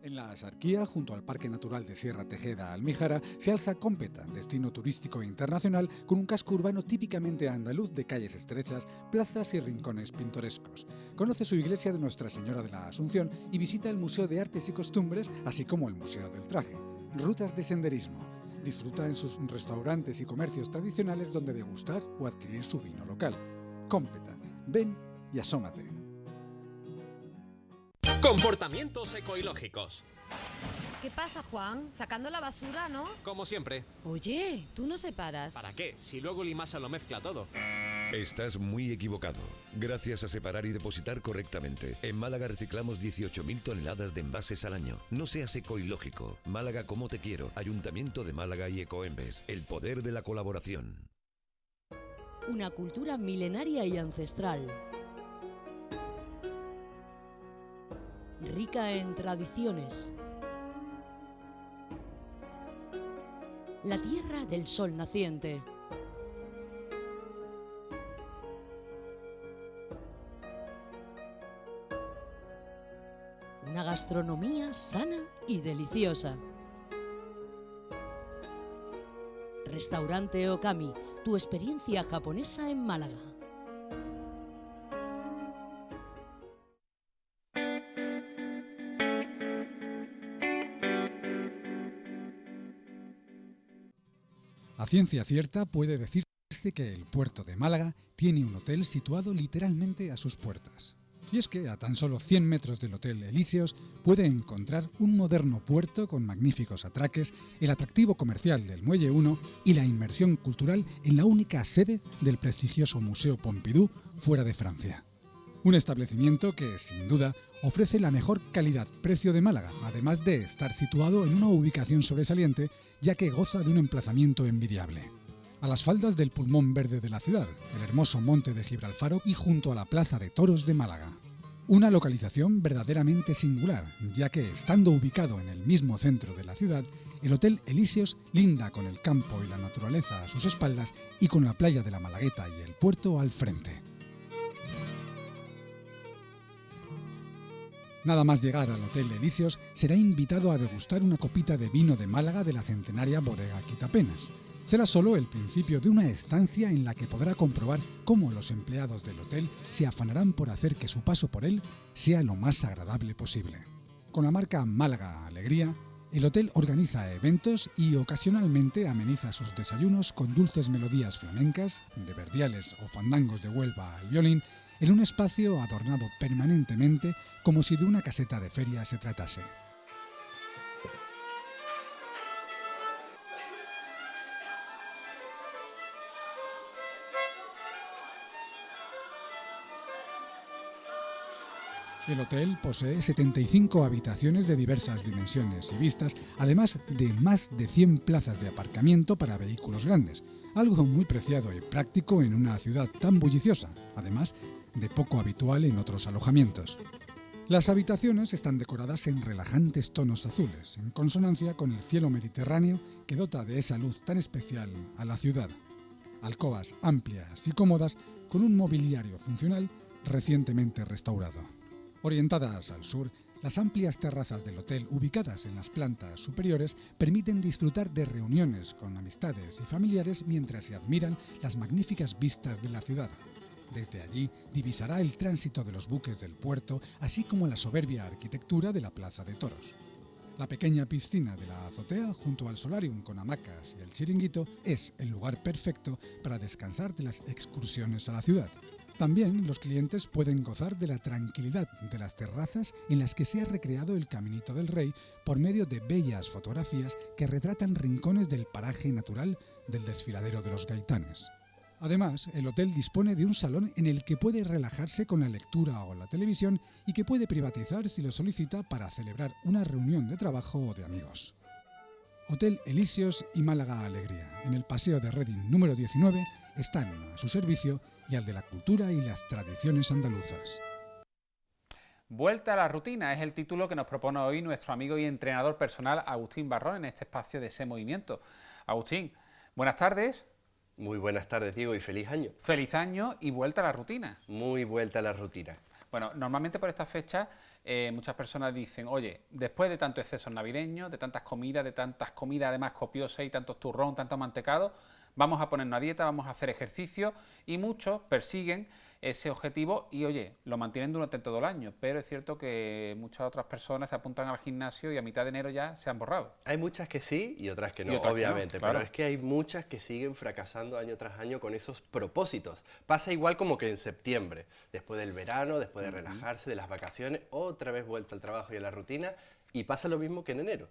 En la Axarquía, junto al Parque Natural de Sierra Tejeda-Almíjara, se alza Cómpeta, destino turístico internacional con un casco urbano típicamente andaluz de calles estrechas, plazas y rincones pintorescos. Conoce su iglesia de Nuestra Señora de la Asunción y visita el Museo de Artes y Costumbres, así como el Museo del Traje. Rutas de senderismo. Disfruta en sus restaurantes y comercios tradicionales donde degustar o adquirir su vino local. Cómpeta. Ven y asómate. Comportamientos ecológicos. ¿Qué pasa, Juan? Sacando la basura, ¿no? Como siempre. Oye, tú no separas. ¿Para qué? Si luego Limasa lo mezcla todo. Estás muy equivocado. Gracias a separar y depositar correctamente, en Málaga reciclamos 18.000 toneladas de envases al año. No seas ecológico. Málaga como te quiero. Ayuntamiento de Málaga y Ecoembes. El poder de la colaboración. Una cultura milenaria y ancestral. Rica en tradiciones. La tierra del sol naciente. Una gastronomía sana y deliciosa. Restaurante Okami, tu experiencia japonesa en Málaga. A ciencia cierta puede decirse que el puerto de Málaga tiene un hotel situado literalmente a sus puertas. Y es que a tan solo 100 metros del Hotel Elíseos puede encontrar un moderno puerto con magníficos atraques, el atractivo comercial del Muelle 1 y la inmersión cultural en la única sede del prestigioso Museo Pompidou fuera de Francia. Un establecimiento que, sin duda, ofrece la mejor calidad-precio de Málaga, además de estar situado en una ubicación sobresaliente, ya que goza de un emplazamiento envidiable. A las faldas del pulmón verde de la ciudad, el hermoso monte de Gibralfaro y junto a la Plaza de Toros de Málaga. Una localización verdaderamente singular, ya que, estando ubicado en el mismo centro de la ciudad, el Hotel Elíseos linda con el campo y la naturaleza a sus espaldas y con la playa de la Malagueta y el puerto al frente. Nada más llegar al Hotel Elíseos, será invitado a degustar una copita de vino de Málaga de la centenaria bodega Quitapenas. Será solo el principio de una estancia en la que podrá comprobar cómo los empleados del hotel se afanarán por hacer que su paso por él sea lo más agradable posible. Con la marca Málaga Alegría, el hotel organiza eventos y ocasionalmente ameniza sus desayunos con dulces melodías flamencas, de verdiales o fandangos de Huelva al violín, en un espacio adornado permanentemente como si de una caseta de feria se tratase. El hotel posee 75 habitaciones de diversas dimensiones y vistas, además de más de 100 plazas de aparcamiento para vehículos grandes, algo muy preciado y práctico en una ciudad tan bulliciosa, además de poco habitual en otros alojamientos. Las habitaciones están decoradas en relajantes tonos azules, en consonancia con el cielo mediterráneo que dota de esa luz tan especial a la ciudad. Alcobas amplias y cómodas con un mobiliario funcional recientemente restaurado. Orientadas al sur, las amplias terrazas del hotel ubicadas en las plantas superiores permiten disfrutar de reuniones con amistades y familiares mientras se admiran las magníficas vistas de la ciudad. Desde allí divisará el tránsito de los buques del puerto, así como la soberbia arquitectura de la Plaza de Toros. La pequeña piscina de la azotea, junto al solarium con hamacas y el chiringuito, es el lugar perfecto para descansar de las excursiones a la ciudad. También los clientes pueden gozar de la tranquilidad de las terrazas en las que se ha recreado el Caminito del Rey por medio de bellas fotografías que retratan rincones del paraje natural del desfiladero de los Gaitanes. Además, el hotel dispone de un salón en el que puede relajarse con la lectura o la televisión y que puede privatizar si lo solicita para celebrar una reunión de trabajo o de amigos. Hotel Elíseos y Málaga Alegría, en el Paseo de Reding número 19, están a su servicio y al de la cultura y las tradiciones andaluzas. Vuelta a la rutina es el título que nos propone hoy nuestro amigo y entrenador personal Agustín Barrón en este espacio de Ese Movimiento. Agustín, buenas tardes. Muy buenas tardes, Diego, y feliz año. Feliz año y vuelta a la rutina. Muy vuelta a la rutina. Bueno, normalmente por estas fechas muchas personas dicen, oye, después de tantos excesos navideños, de tantas comidas además copiosas y tantos turrón, tanto mantecado, vamos a ponernos a dieta, vamos a hacer ejercicio y muchos persiguen ese objetivo y, oye, lo mantienen durante todo el año, pero es cierto que muchas otras personas se apuntan al gimnasio y a mitad de enero ya se han borrado. Hay muchas que sí y otras que no, otras obviamente, que no, claro. Pero es que hay muchas que siguen fracasando año tras año con esos propósitos. Pasa igual como que en septiembre, después del verano, después de relajarse, de las vacaciones, otra vez vuelta al trabajo y a la rutina, y pasa lo mismo que en enero.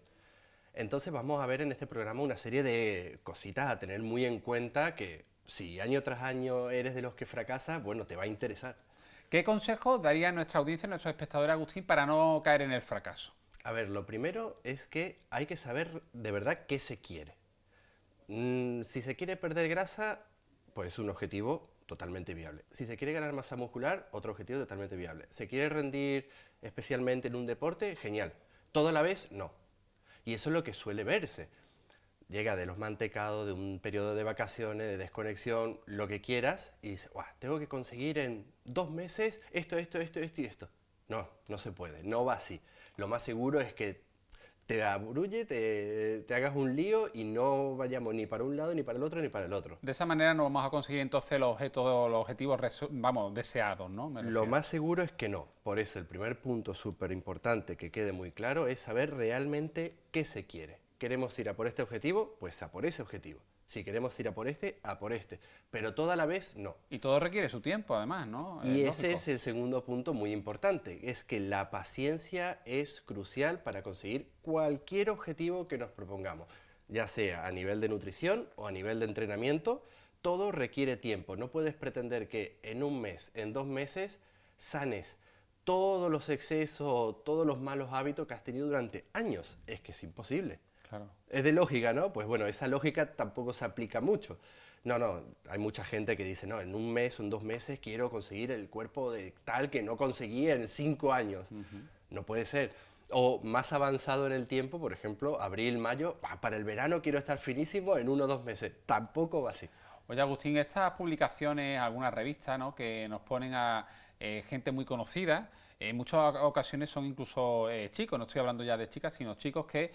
Entonces vamos a ver en este programa una serie de cositas a tener muy en cuenta que si año tras año eres de los que fracasas, bueno, te va a interesar. ¿Qué consejo daría a nuestra audiencia, a nuestros espectadores, Agustín, para no caer en el fracaso? A ver, lo primero es que hay que saber de verdad qué se quiere. Si se quiere perder grasa, pues es un objetivo totalmente viable. Si se quiere ganar masa muscular, otro objetivo totalmente viable. ¿Se quiere rendir especialmente en un deporte? Genial. ¿Todo a la vez? No. Y eso es lo que suele verse. Llega de los mantecados, de un periodo de vacaciones, de desconexión, lo que quieras, y dices, tengo que conseguir en 2 meses esto y esto. no se puede, no va así. Lo más seguro es que te abrulle, te hagas un lío y no vayamos ni para un lado, ni para el otro, ni para el otro. De esa manera no vamos a conseguir entonces los objetivos deseados, ¿no? Lo más seguro es que no. Por eso el primer punto súper importante que quede muy claro es saber realmente qué se quiere. ¿Queremos ir a por este objetivo? Pues a por ese objetivo. Si queremos ir a por este, pero todo a la vez no. Y todo requiere su tiempo, además, ¿no? Y ese es el segundo punto muy importante, es que la paciencia es crucial para conseguir cualquier objetivo que nos propongamos, ya sea a nivel de nutrición o a nivel de entrenamiento, todo requiere tiempo. No puedes pretender que en un mes, en 2 meses, sanes todos los excesos, todos los malos hábitos que has tenido durante años. Es que es imposible. Claro. Es de lógica, ¿no? Pues bueno, esa lógica tampoco se aplica mucho. No, hay mucha gente que dice, no, en un mes o en 2 meses quiero conseguir el cuerpo de tal que no conseguí en 5 años. No puede ser. O más avanzado en el tiempo, por ejemplo, abril, mayo, para el verano quiero estar finísimo en 1 o 2 meses. Tampoco va así. Oye, Agustín, estas publicaciones, algunas revistas, ¿no?, que nos ponen a gente muy conocida, en muchas ocasiones son incluso chicos, no estoy hablando ya de chicas, sino chicos que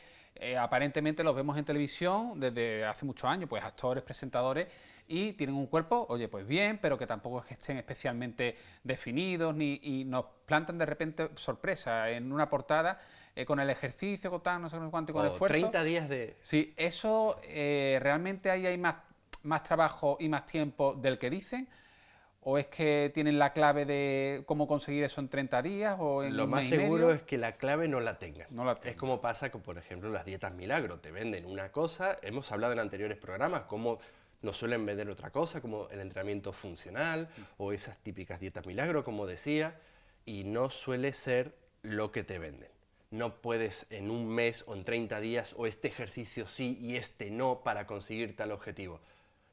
aparentemente los vemos en televisión desde hace muchos años, pues actores, presentadores, y tienen un cuerpo, oye, pues bien, pero que tampoco es que estén especialmente definidos, y nos plantan de repente sorpresa en una portada con el ejercicio, con tal, no sé cuánto, y con el esfuerzo. 30 días de... Sí, eso realmente ahí hay más trabajo y más tiempo del que dicen. ¿O es que tienen la clave de cómo conseguir eso en 30 días o en Lo un más mes y seguro medio? es que la clave no la tengan. No la tengan. Es como pasa con, por ejemplo, las dietas milagro. Te venden una cosa, hemos hablado en anteriores programas, cómo nos suelen vender otra cosa, como el entrenamiento funcional o esas típicas dietas milagro, como decía, y no suele ser lo que te venden. No puedes en un mes o en 30 días o este ejercicio sí y este no para conseguir tal objetivo.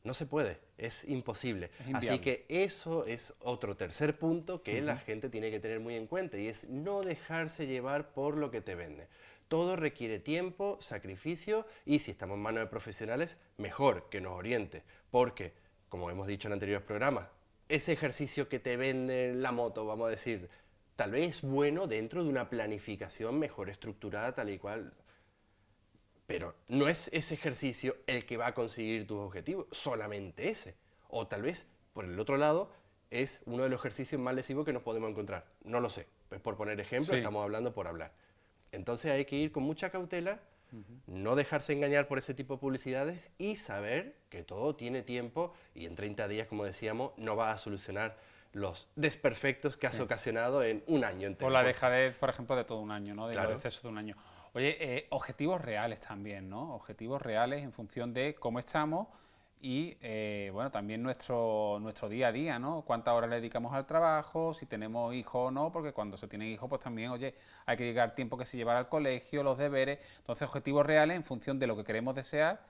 No se puede, es imposible. Así que eso es otro tercer punto que la gente tiene que tener muy en cuenta y es no dejarse llevar por lo que te vende. Todo requiere tiempo, sacrificio y si estamos en manos de profesionales, mejor que nos oriente. Porque, como hemos dicho en anteriores programas, ese ejercicio que te vende la moto, vamos a decir, tal vez es bueno dentro de una planificación mejor estructurada, tal y cual. Pero no es ese ejercicio el que va a conseguir tus objetivos, solamente ese. O tal vez, por el otro lado, es uno de los ejercicios más lesivos que nos podemos encontrar. No lo sé. Pues por poner ejemplo, estamos hablando por hablar. Entonces hay que ir con mucha cautela, no dejarse engañar por ese tipo de publicidades y saber que todo tiene tiempo y en 30 días, como decíamos, no va a solucionar los desperfectos que has ocasionado en un año entero. Por la dejadez, por ejemplo, de todo un año, ¿no? De Claro. los excesos de un año. Oye, objetivos reales también, ¿no? Objetivos reales en función de cómo estamos y, bueno, también nuestro día a día, ¿no? Cuántas horas le dedicamos al trabajo, si tenemos hijos o no, porque cuando se tienen hijos, pues también, oye, hay que llegar tiempo que se llevar al colegio, los deberes. Entonces, objetivos reales en función de lo que queremos desear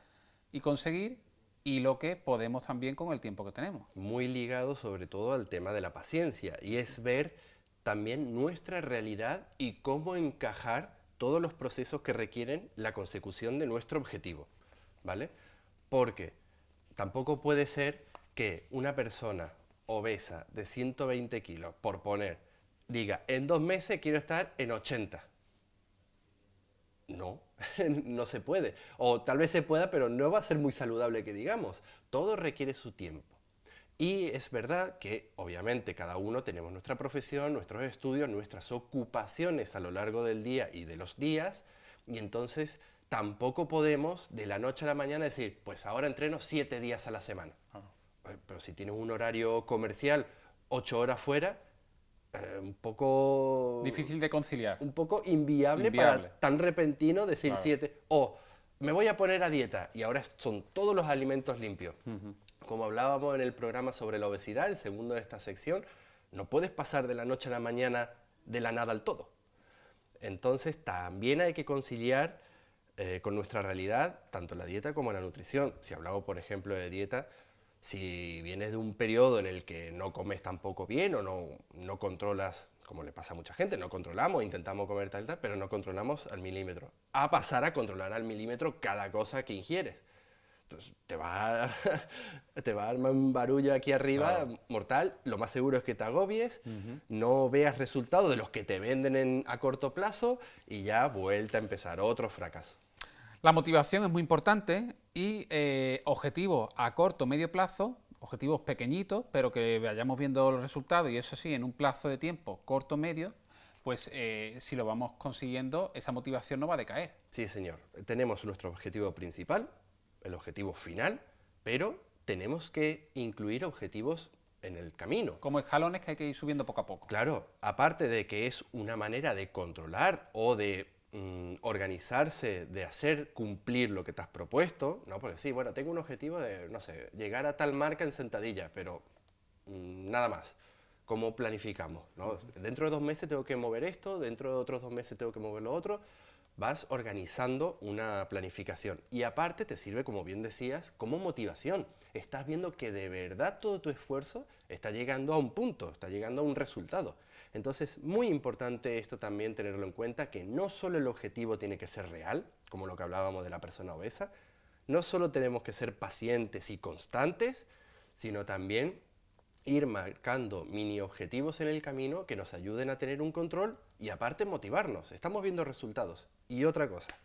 y conseguir y lo que podemos también con el tiempo que tenemos. Muy ligado sobre todo al tema de la paciencia y es ver también nuestra realidad y cómo encajar todos los procesos que requieren la consecución de nuestro objetivo, ¿vale? Porque tampoco puede ser que una persona obesa de 120 kilos, por poner, diga, en 2 meses quiero estar en 80. No, no se puede. O tal vez se pueda, pero no va a ser muy saludable que digamos. Todo requiere su tiempo. Y es verdad que, obviamente, cada uno tenemos nuestra profesión, nuestros estudios, nuestras ocupaciones a lo largo del día y de los días, y entonces tampoco podemos de la noche a la mañana decir, pues ahora entreno 7 días a la semana. Pero si tienes un horario comercial, 8 horas fuera, un poco... Difícil de conciliar. Un poco inviable. Para tan repentino decir 7. O me voy a poner a dieta y ahora son todos los alimentos limpios. Como hablábamos en el programa sobre la obesidad, el segundo de esta sección, no puedes pasar de la noche a la mañana de la nada al todo. Entonces también hay que conciliar con nuestra realidad, tanto la dieta como la nutrición. Si hablamos, por ejemplo, de dieta, si vienes de un periodo en el que no comes tampoco bien o no controlas, como le pasa a mucha gente, no controlamos, intentamos comer tal, pero no controlamos al milímetro. A pasar a controlar al milímetro cada cosa que ingieres. pues, te va a armar un barullo aquí arriba mortal. Lo más seguro es que te agobies, no veas resultados de los que te venden a corto plazo y ya vuelta a empezar otro fracaso. La motivación es muy importante y objetivos a corto o medio plazo, objetivos pequeñitos, pero que vayamos viendo los resultados, y eso sí, en un plazo de tiempo corto o medio, pues si lo vamos consiguiendo, esa motivación no va a decaer. Sí, señor. Tenemos nuestro objetivo principal, el objetivo final, pero tenemos que incluir objetivos en el camino. Como escalones que hay que ir subiendo poco a poco. Claro, aparte de que es una manera de controlar o de organizarse, de hacer cumplir lo que te has propuesto, ¿no? Porque sí, bueno, tengo un objetivo de, no sé, llegar a tal marca en sentadilla, pero nada más. ¿Cómo planificamos? ¿No? Dentro de 2 meses tengo que mover esto, dentro de otros 2 meses tengo que mover lo otro. Vas organizando una planificación y aparte te sirve, como bien decías, como motivación. Estás viendo que de verdad todo tu esfuerzo está llegando a un punto, está llegando a un resultado. Entonces, muy importante esto también tenerlo en cuenta, que no solo el objetivo tiene que ser real, como lo que hablábamos de la persona obesa, no solo tenemos que ser pacientes y constantes, sino también ir marcando mini objetivos en el camino que nos ayuden a tener un control y aparte motivarnos. Estamos viendo resultados. Y otra cosa,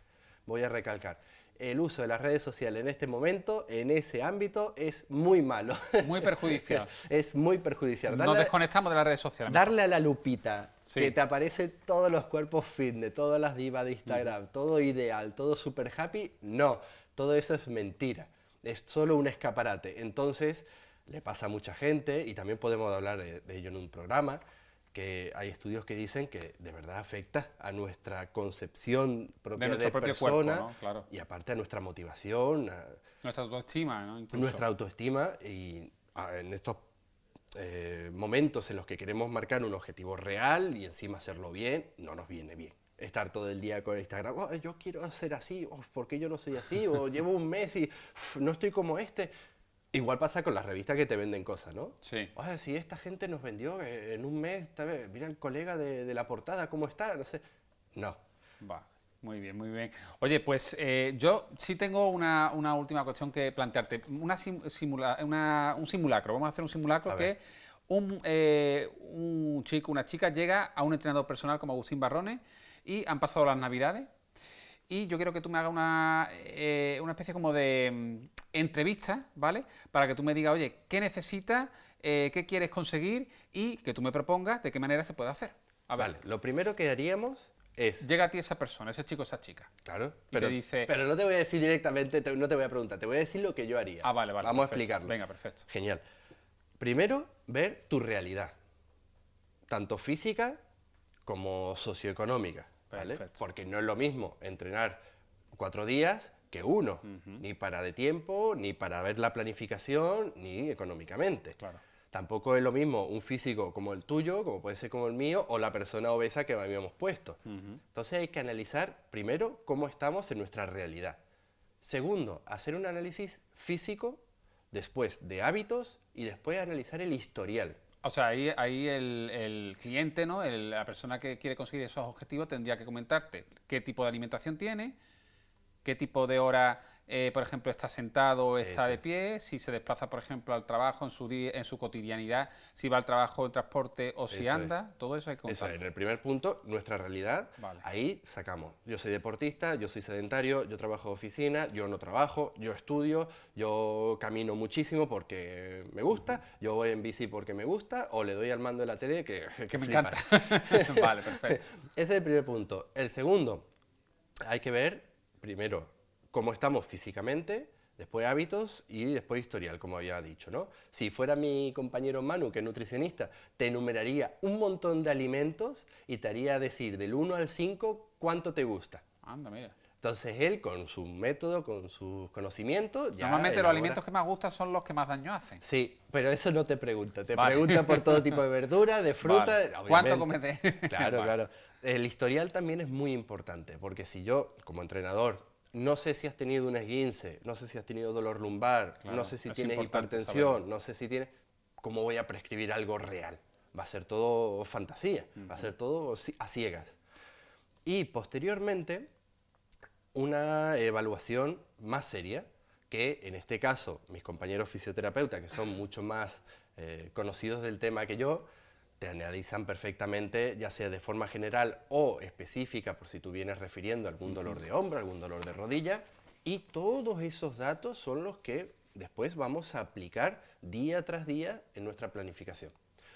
voy a recalcar, el uso de las redes sociales en este momento, en ese ámbito, es muy malo. Muy perjudicial. Es muy perjudicial. Nos desconectamos de las redes sociales. Darle a la lupita, sí, que te aparece todos los cuerpos fitness, todas las divas de Instagram, todo ideal, todo super happy. No, todo eso es mentira. Es solo un escaparate. Entonces, le pasa a mucha gente, y también podemos hablar de ello en un programa, que hay estudios que dicen que de verdad afecta a nuestra concepción propia de persona, cuerpo, ¿no? Claro. Y aparte a nuestra motivación, nuestra autoestima, ¿no? Incluso. Nuestra autoestima, y en estos momentos en los que queremos marcar un objetivo real y encima hacerlo bien, no nos viene bien. Estar todo el día con Instagram, oh, yo quiero ser así, oh, ¿por qué yo no soy así? O llevo un mes y no estoy como este. Igual pasa con las revistas que te venden cosas, ¿no? Sí. Oye, si esta gente nos vendió en un mes, mira el colega de la portada, ¿cómo está? No sé. No. Va, muy bien, muy bien. Oye, pues yo sí tengo una última cuestión que plantearte. Un simulacro. Vamos a hacer un simulacro que un chico, una chica llega a un entrenador personal como Agustín Barrones y han pasado las Navidades. Y yo quiero que tú me hagas una especie como de entrevista, ¿vale? Para que tú me digas, oye, ¿qué necesitas? ¿Qué quieres conseguir? Y que tú me propongas de qué manera se puede hacer. A ver. Vale, lo primero que haríamos es... Llega a ti esa persona, ese chico, esa chica. Claro, pero te dice... Pero no te voy a decir directamente, no te voy a preguntar, te voy a decir lo que yo haría. Ah, vale, vale. Vamos perfecto. a explicarlo. Venga, perfecto. Genial. Primero, ver tu realidad, tanto física como socioeconómica. ¿Vale? Porque no es lo mismo entrenar 4 días que 1, ni para de tiempo, ni para ver la planificación, ni económicamente. Claro. Tampoco es lo mismo un físico como el tuyo, como puede ser como el mío, o la persona obesa que habíamos puesto. Entonces hay que analizar primero cómo estamos en nuestra realidad. Segundo, hacer un análisis físico, después de hábitos y después analizar el historial. O sea, ahí el cliente, ¿no? La persona que quiere conseguir esos objetivos tendría que comentarte qué tipo de alimentación tiene, qué tipo de hora, por ejemplo, está sentado o está de pie, si se desplaza, por ejemplo, al trabajo en su cotidianidad, si va al trabajo en transporte o si anda, todo eso hay que contarlo. Eso es, en el primer punto, nuestra realidad, vale. Ahí sacamos, yo soy deportista, yo soy sedentario, yo trabajo de oficina, yo no trabajo, yo estudio, yo camino muchísimo porque me gusta, yo voy en bici porque me gusta, o le doy al mando de la tele que me encanta. Vale, perfecto. Ese es el primer punto. El segundo, hay que ver, primero, cómo estamos físicamente, después hábitos y después historial, como había dicho, ¿no? Si fuera mi compañero Manu, que es nutricionista, te enumeraría un montón de alimentos y te haría decir del 1 al 5 cuánto te gusta. Anda, mira. Entonces él, con su método, con sus conocimientos... Normalmente los alimentos que más gustan son los que más daño hacen. Sí, pero eso no te pregunta. Te pregunta por todo tipo de verdura, de fruta... Vale. ¿Cuánto comes de...? Claro, vale. Claro. El historial también es muy importante, porque si yo, como entrenador, no sé si has tenido un esguince, no sé si has tenido dolor lumbar, claro, no sé si tienes hipertensión, saberlo. No sé si tienes... ¿Cómo voy a prescribir algo real? Va a ser todo fantasía, va a ser todo a ciegas. Y posteriormente, una evaluación más seria, que en este caso mis compañeros fisioterapeutas, que son mucho más conocidos del tema que yo, te analizan perfectamente, ya sea de forma general o específica, por si tú vienes refiriendo a algún dolor de hombro, algún dolor de rodilla, y todos esos datos son los que después vamos a aplicar día tras día en nuestra planificación.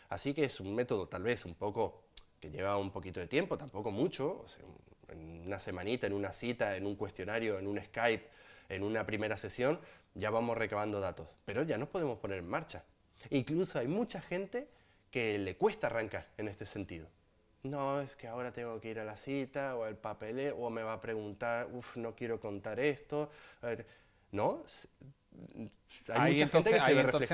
Así que es un método tal vez un poco que lleva un poquito de tiempo, tampoco mucho, o sea, en una semanita, en una cita, en un cuestionario, en un Skype, en una primera sesión, ya vamos recabando datos, pero ya nos podemos poner en marcha. Incluso hay mucha gente que le cuesta arrancar en este sentido. No, es que ahora tengo que ir a la cita o al papeleo, o me va a preguntar, no quiero contar esto. No, hay entonces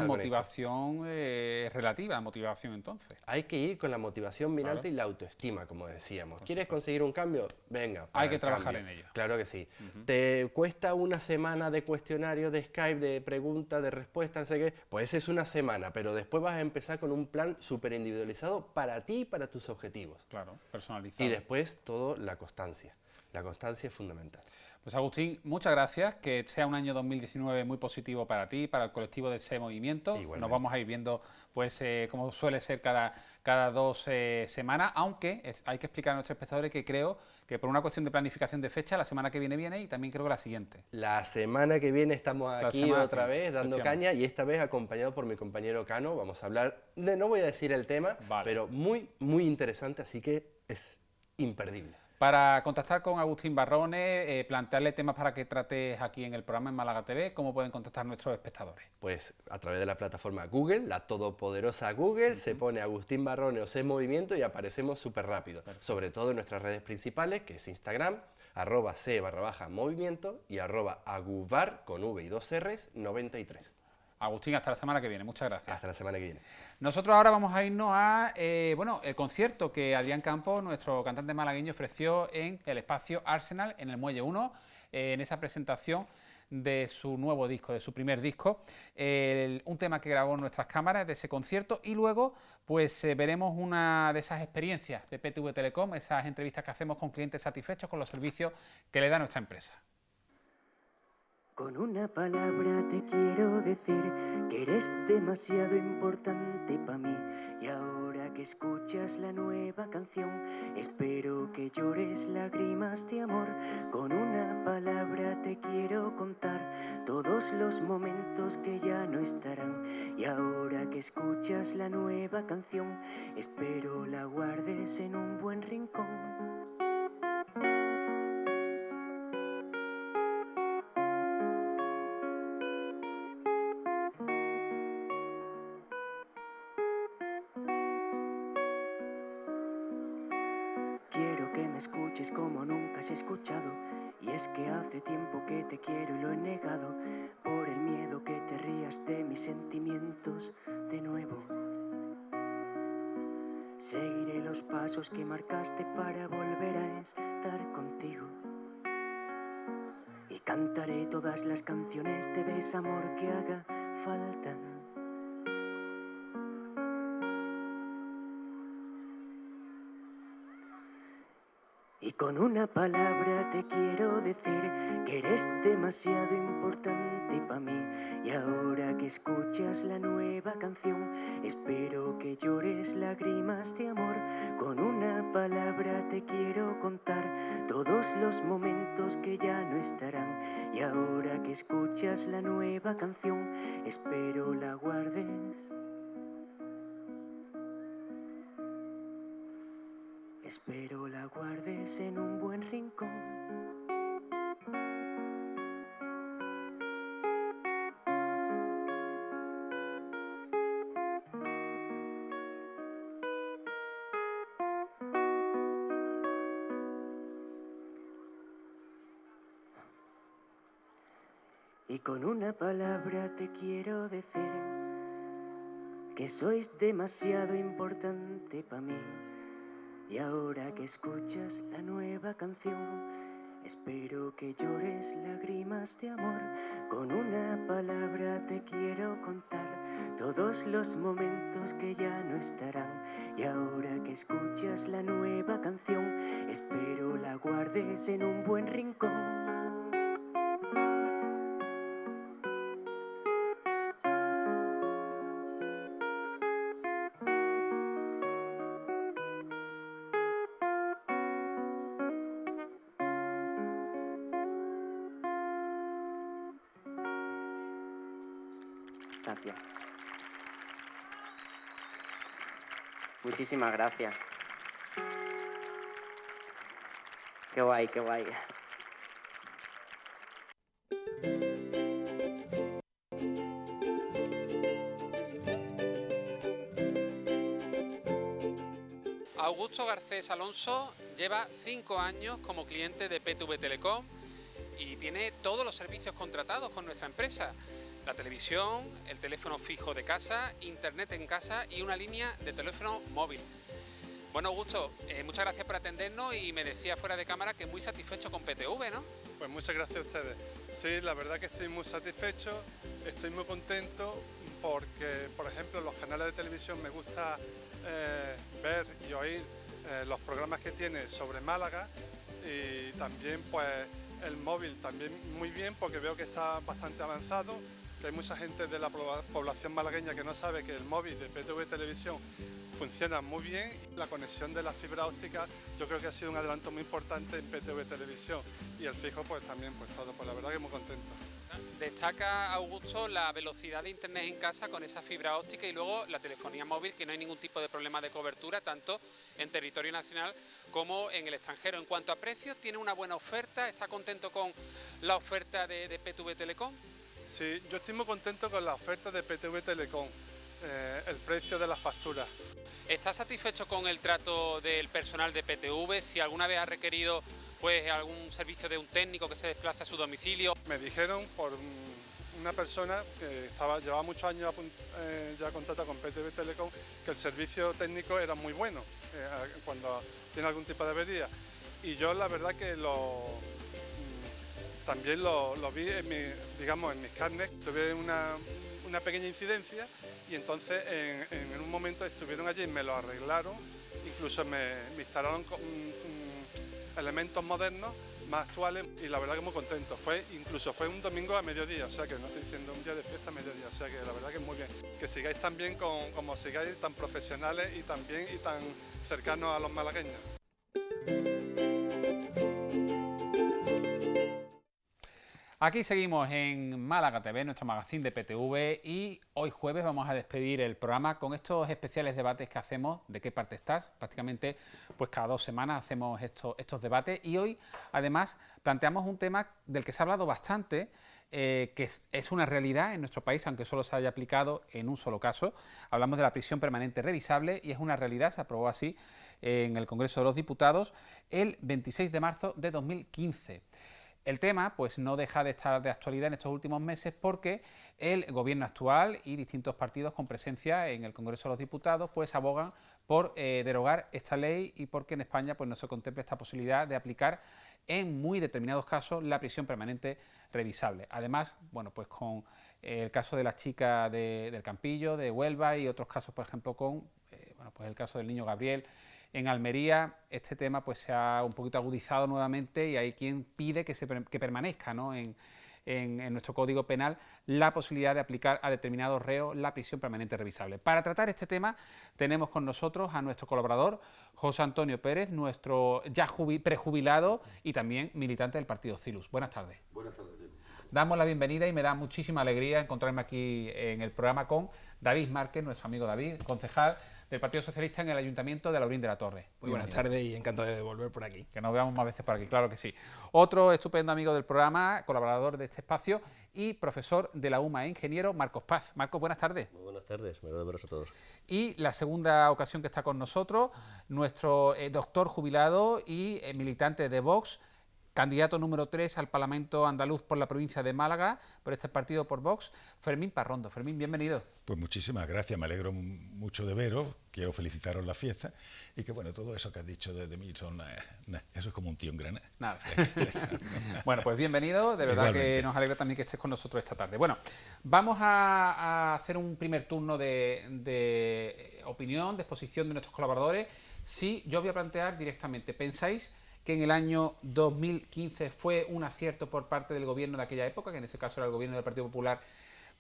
motivación relativa, motivación entonces. Hay que ir con la motivación mirante y la autoestima, como decíamos. ¿Quieres conseguir un cambio? Venga. Hay que trabajar en ello. Claro que sí. ¿Te cuesta una semana de cuestionario, de Skype, de preguntas, de respuestas, no sé qué? Pues es una semana, pero después vas a empezar con un plan súper individualizado para ti y para tus objetivos. Claro, personalizado. Y después todo la constancia. La constancia es fundamental. Pues Agustín, muchas gracias, que sea un año 2019 muy positivo para ti, para el colectivo de ese movimiento. Igualmente. Nos vamos a ir viendo, pues, como suele ser cada 2 semanas, aunque hay que explicar a nuestros espectadores que creo que por una cuestión de planificación de fecha, la semana que viene y también creo que la siguiente. La semana que viene estamos aquí otra vez dando caña y esta vez acompañado por mi compañero Cano. Vamos a hablar, no voy a decir el tema, pero muy, muy interesante, así que es imperdible. Para contactar con Agustín Barrone, plantearle temas para que trates aquí en el programa en Málaga TV, ¿cómo pueden contactar nuestros espectadores? Pues a través de la plataforma Google, la todopoderosa Google, se pone Agustín Barrone o C Movimiento y aparecemos súper rápido. Sobre todo en nuestras redes principales, que es Instagram, @c_movimiento y @agubar con V y 2 Rs 93. Agustín, hasta la semana que viene. Muchas gracias. Hasta la semana que viene. Nosotros ahora vamos a irnos a el concierto que Adrián Campos, nuestro cantante malagueño, ofreció en el espacio Arsenal, en el Muelle 1, en esa presentación de su nuevo disco, de su primer disco, un tema que grabó en nuestras cámaras de ese concierto, y luego pues veremos una de esas experiencias de PTV Telecom, esas entrevistas que hacemos con clientes satisfechos con los servicios que le da nuestra empresa. Con una palabra te quiero decir que eres demasiado importante para mí. Y ahora que escuchas la nueva canción, espero que llores lágrimas de amor. Con una palabra te quiero contar todos los momentos que ya no estarán. Y ahora que escuchas la nueva canción, espero la guardes en un buen rincón. Escuches como nunca has escuchado, y es que hace tiempo que te quiero y lo he negado, por el miedo que te rías de mis sentimientos de nuevo. Seguiré los pasos que marcaste para volver a estar contigo, y cantaré todas las canciones de desamor que haga falta. Y con una palabra te quiero decir que eres demasiado importante para mí. Y ahora que escuchas la nueva canción, espero que llores lágrimas de amor. Con una palabra te quiero contar todos los momentos que ya no estarán. Y ahora que escuchas la nueva canción, espero la guardes. Espero la guardes en un buen rincón. Y con una palabra te quiero decir que sois demasiado importante para mí. Y ahora que escuchas la nueva canción, espero que llores lágrimas de amor. Con una palabra te quiero contar todos los momentos que ya no estarán. Y ahora que escuchas la nueva canción, espero la guardes en un buen rincón. Tapia. Muchísimas gracias. Qué guay, qué guay. Augusto Garcés Alonso lleva 5 años como cliente de PTV Telecom y tiene todos los servicios contratados con nuestra empresa. La televisión, el teléfono fijo de casa, internet en casa y una línea de teléfono móvil. Bueno, Augusto, muchas gracias por atendernos y me decía fuera de cámara que muy satisfecho con PTV, ¿no? Pues muchas gracias a ustedes. Sí, la verdad que estoy muy satisfecho, estoy muy contento porque, por ejemplo, los canales de televisión me gusta ver y oír los programas que tiene sobre Málaga y también pues el móvil también muy bien porque veo que está bastante avanzado, que hay mucha gente de la población malagueña que no sabe que el móvil de PTV Televisión funciona muy bien. La conexión de la fibra óptica yo creo que ha sido un adelanto muy importante en PTV Televisión y el fijo pues también pues todo, pues la verdad que muy contento. Destaca, Augusto, la velocidad de internet en casa con esa fibra óptica y luego la telefonía móvil, que no hay ningún tipo de problema de cobertura, tanto en territorio nacional como en el extranjero. En cuanto a precios, ¿tiene una buena oferta? ¿Está contento con la oferta de PTV Telecom? Sí, yo estoy muy contento con la oferta de PTV Telecom, el precio de las facturas. ¿Está satisfecho con el trato del personal de PTV? Si alguna vez ha requerido pues algún servicio de un técnico que se desplace a su domicilio. Me dijeron por una persona que llevaba muchos años ya contratada con PTV Telecom que el servicio técnico era muy bueno cuando tiene algún tipo de avería. Y yo la verdad que también lo vi en mis carnes. Tuve una pequeña incidencia y entonces en un momento estuvieron allí y me lo arreglaron, incluso me instalaron elementos modernos más actuales y la verdad que muy contento. Incluso fue un domingo a mediodía, o sea que no estoy diciendo un día de fiesta a mediodía, o sea que la verdad que muy bien. Que sigáis tan bien como sigáis, tan profesionales y tan bien y tan cercanos a los malagueños. Aquí seguimos en Málaga TV, nuestro magazine de PTV, y hoy jueves vamos a despedir el programa con estos especiales debates que hacemos. ¿De qué parte estás? Prácticamente pues cada 2 semanas hacemos estos debates y hoy además planteamos un tema del que se ha hablado bastante, que es una realidad en nuestro país, aunque solo se haya aplicado en un solo caso. Hablamos de la prisión permanente revisable y es una realidad, se aprobó así en el Congreso de los Diputados el 26 de marzo de 2015. El tema pues no deja de estar de actualidad en estos últimos meses porque el gobierno actual y distintos partidos con presencia en el Congreso de los Diputados pues abogan por derogar esta ley y porque en España pues no se contempla esta posibilidad de aplicar en muy determinados casos la prisión permanente revisable. Además, bueno, pues con el caso de la chica del Campillo, de Huelva y otros casos, por ejemplo, con pues el caso del niño Gabriel en Almería, este tema pues se ha un poquito agudizado nuevamente y hay quien pide que permanezca, ¿no?, en nuestro Código Penal la posibilidad de aplicar a determinados reos la prisión permanente revisable. Para tratar este tema tenemos con nosotros a nuestro colaborador José Antonio Pérez, nuestro ya prejubilado y también militante del partido Cilus. Buenas tardes. Buenas tardes. Damos la bienvenida y me da muchísima alegría encontrarme aquí en el programa con David Márquez, nuestro amigo David, concejal del Partido Socialista en el Ayuntamiento de Laurín de la Torre. Muy buenas tardes y encantado de volver por aquí. Que nos veamos más veces por aquí, claro que sí. Otro estupendo amigo del programa, colaborador de este espacio y profesor de la UMA, ingeniero Marcos Paz. Marcos, buenas tardes. Muy buenas tardes, me alegro de veros a todos. Y la segunda ocasión que está con nosotros, nuestro doctor jubilado y militante de Vox, candidato número 3 al Parlamento andaluz por la provincia de Málaga, por este partido por Vox, Fermín Parrondo. Fermín, bienvenido. Pues muchísimas gracias, me alegro mucho de veros, quiero felicitaros la fiesta y que bueno, todo eso que has dicho de mí son, eso es como un tío en Granada. Nada. Bueno, pues bienvenido, de verdad. Igualmente. Que nos alegra también que estés con nosotros esta tarde. Bueno, vamos a hacer un primer turno de opinión, de exposición de nuestros colaboradores. Sí, yo voy a plantear directamente, ¿pensáis que en el año 2015 fue un acierto por parte del gobierno de aquella época, que en ese caso era el gobierno del Partido Popular,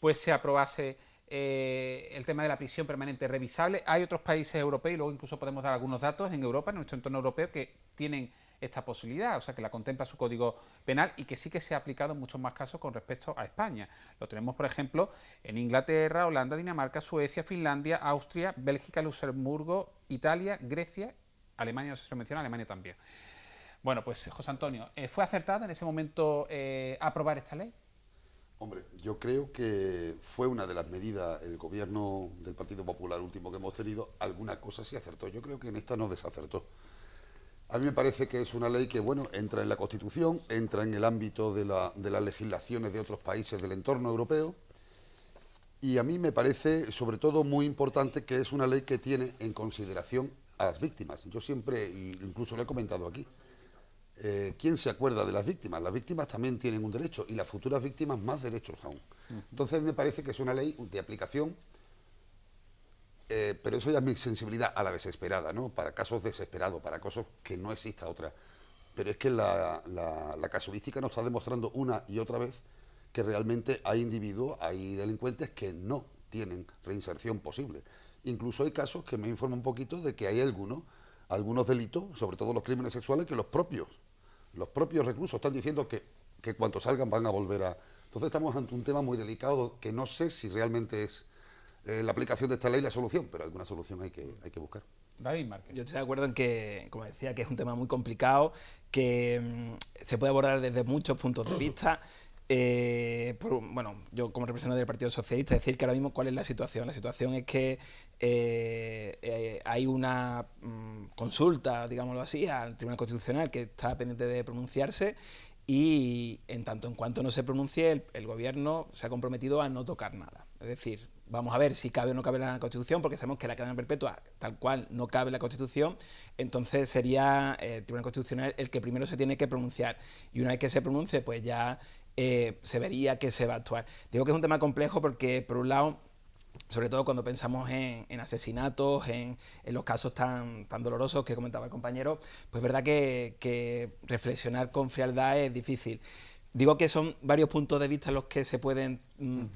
pues se aprobase el tema de la prisión permanente revisable? Hay otros países europeos, y luego incluso podemos dar algunos datos en Europa, en nuestro entorno europeo, que tienen esta posibilidad, o sea, que la contempla su Código Penal y que sí que se ha aplicado en muchos más casos con respecto a España. Lo tenemos, por ejemplo, en Inglaterra, Holanda, Dinamarca, Suecia, Finlandia, Austria, Bélgica, Luxemburgo, Italia, Grecia, Alemania, no sé si lo menciona, Alemania también. Bueno, pues José Antonio, ¿fue acertado en ese momento aprobar esta ley? Hombre, yo creo que fue una de las medidas, el gobierno del Partido Popular último que hemos tenido, alguna cosa sí acertó. Yo creo que en esta no desacertó. A mí me parece que es una ley que, bueno, entra en la Constitución, entra en el ámbito de las legislaciones de otros países del entorno europeo, y a mí me parece, sobre todo, muy importante que es una ley que tiene en consideración a las víctimas. Yo siempre, incluso lo he comentado aquí, ¿quién se acuerda de las víctimas? Las víctimas también tienen un derecho y las futuras víctimas más derechos aún. Entonces me parece que es una ley de aplicación, pero eso ya es mi sensibilidad a la desesperada, ¿no? Para casos desesperados, para casos que no exista otra. Pero es que la casuística nos está demostrando una y otra vez que realmente hay individuos, hay delincuentes que no tienen reinserción posible. Incluso hay casos que me informan un poquito de que hay algunos delitos, sobre todo los crímenes sexuales, que los propios reclusos están diciendo que cuando salgan van a volver a... Entonces estamos ante un tema muy delicado que no sé si realmente es la aplicación de esta ley la solución, pero alguna solución hay que buscar. David Márquez. Yo estoy de acuerdo en que, como decía, que es un tema muy complicado, que se puede abordar desde muchos puntos de vista. Bueno, yo como representante del Partido Socialista, decir que ahora mismo cuál es la situación. La situación es que hay una consulta, digámoslo así, al Tribunal Constitucional que está pendiente de pronunciarse y en tanto en cuanto no se pronuncie, el Gobierno se ha comprometido a no tocar nada. Es decir, vamos a ver si cabe o no cabe la Constitución, porque sabemos que la cadena perpetua, tal cual, no cabe la Constitución, entonces sería el Tribunal Constitucional el que primero se tiene que pronunciar. Y una vez que se pronuncie, pues ya se vería que se va a actuar. Digo que es un tema complejo porque, por un lado, sobre todo cuando pensamos en asesinatos, en los casos tan dolorosos que comentaba el compañero, pues es verdad que reflexionar con frialdad es difícil. Digo que son varios puntos de vista los que se pueden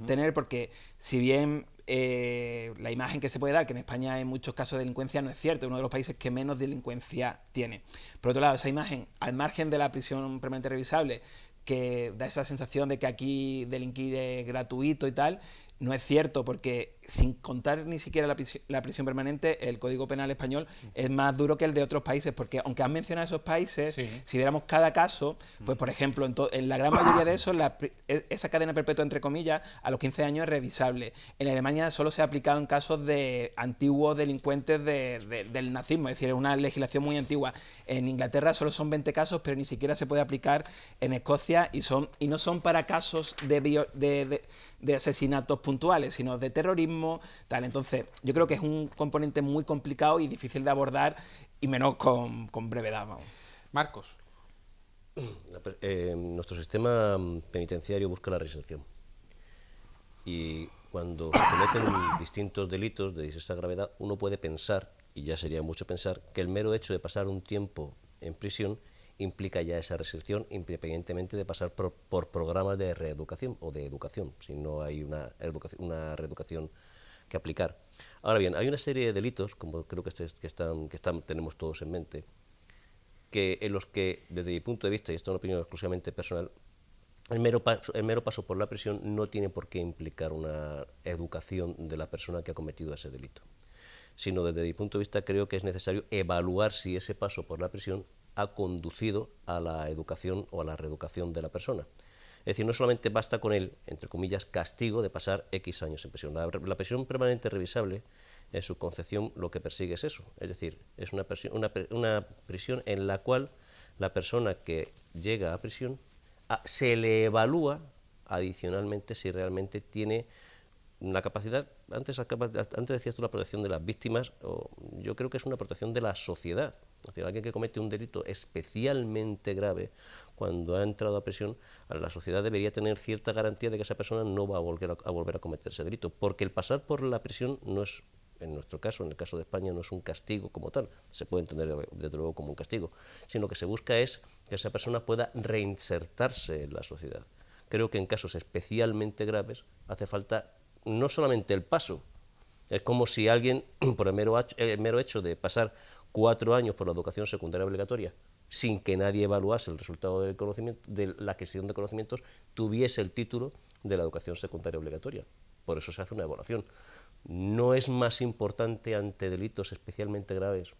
tener, porque si bien la imagen que se puede dar, que en España hay muchos casos de delincuencia, no es cierto, es uno de los países que menos delincuencia tiene. Por otro lado, esa imagen, al margen de la prisión permanente revisable, que da esa sensación de que aquí delinquir es gratuito y tal, no es cierto, porque sin contar ni siquiera la prisión permanente, el Código Penal español es más duro que el de otros países, porque aunque han mencionado esos países, sí, si viéramos cada caso, pues por ejemplo, en la gran mayoría de esos, esa cadena perpetua, entre comillas, a los 15 años es revisable. En Alemania solo se ha aplicado en casos de antiguos delincuentes del nazismo, es decir, es una legislación muy antigua. En Inglaterra solo son 20 casos, pero ni siquiera se puede aplicar en Escocia y no son para casos de asesinatos puntuales, sino de terrorismo, tal. Entonces, yo creo que es un componente muy complicado y difícil de abordar, y menos con brevedad. Vamos. Marcos. Nuestro sistema penitenciario busca la reinserción. Y cuando se cometen distintos delitos de diversa gravedad, uno puede pensar, y ya sería mucho pensar, que el mero hecho de pasar un tiempo en prisión implica ya esa reinserción, independientemente de pasar por programas de reeducación o de educación, si no hay una reeducación que aplicar. Ahora bien, hay una serie de delitos, como creo que tenemos todos en mente, en los que, desde mi punto de vista, y esto es una opinión exclusivamente personal, el mero paso por la prisión no tiene por qué implicar una educación de la persona que ha cometido ese delito, sino desde mi punto de vista creo que es necesario evaluar si ese paso por la prisión ha conducido a la educación o a la reeducación de la persona. Es decir, no solamente basta con el, entre comillas, castigo de pasar X años en prisión. La prisión permanente revisable, en su concepción, lo que persigue es eso. Es decir, es una prisión en la cual la persona que llega a prisión se le evalúa adicionalmente si realmente tiene la capacidad, antes decías tú la protección de las víctimas, yo creo que es una protección de la sociedad. Es decir, alguien que comete un delito especialmente grave, cuando ha entrado a prisión, la sociedad debería tener cierta garantía de que esa persona no va a volver a cometer ese delito, porque el pasar por la prisión no es, en nuestro caso, en el caso de España, no es un castigo como tal, se puede entender desde luego como un castigo, sino que se busca es que esa persona pueda reinsertarse en la sociedad. Creo que en casos especialmente graves hace falta no solamente el paso, es como si alguien, por el mero hecho de pasar 4 años por la educación secundaria obligatoria, sin que nadie evaluase el resultado del conocimiento, de la adquisición de conocimientos, tuviese el título de la educación secundaria obligatoria. Por eso se hace una evaluación. No es más importante ante delitos especialmente graves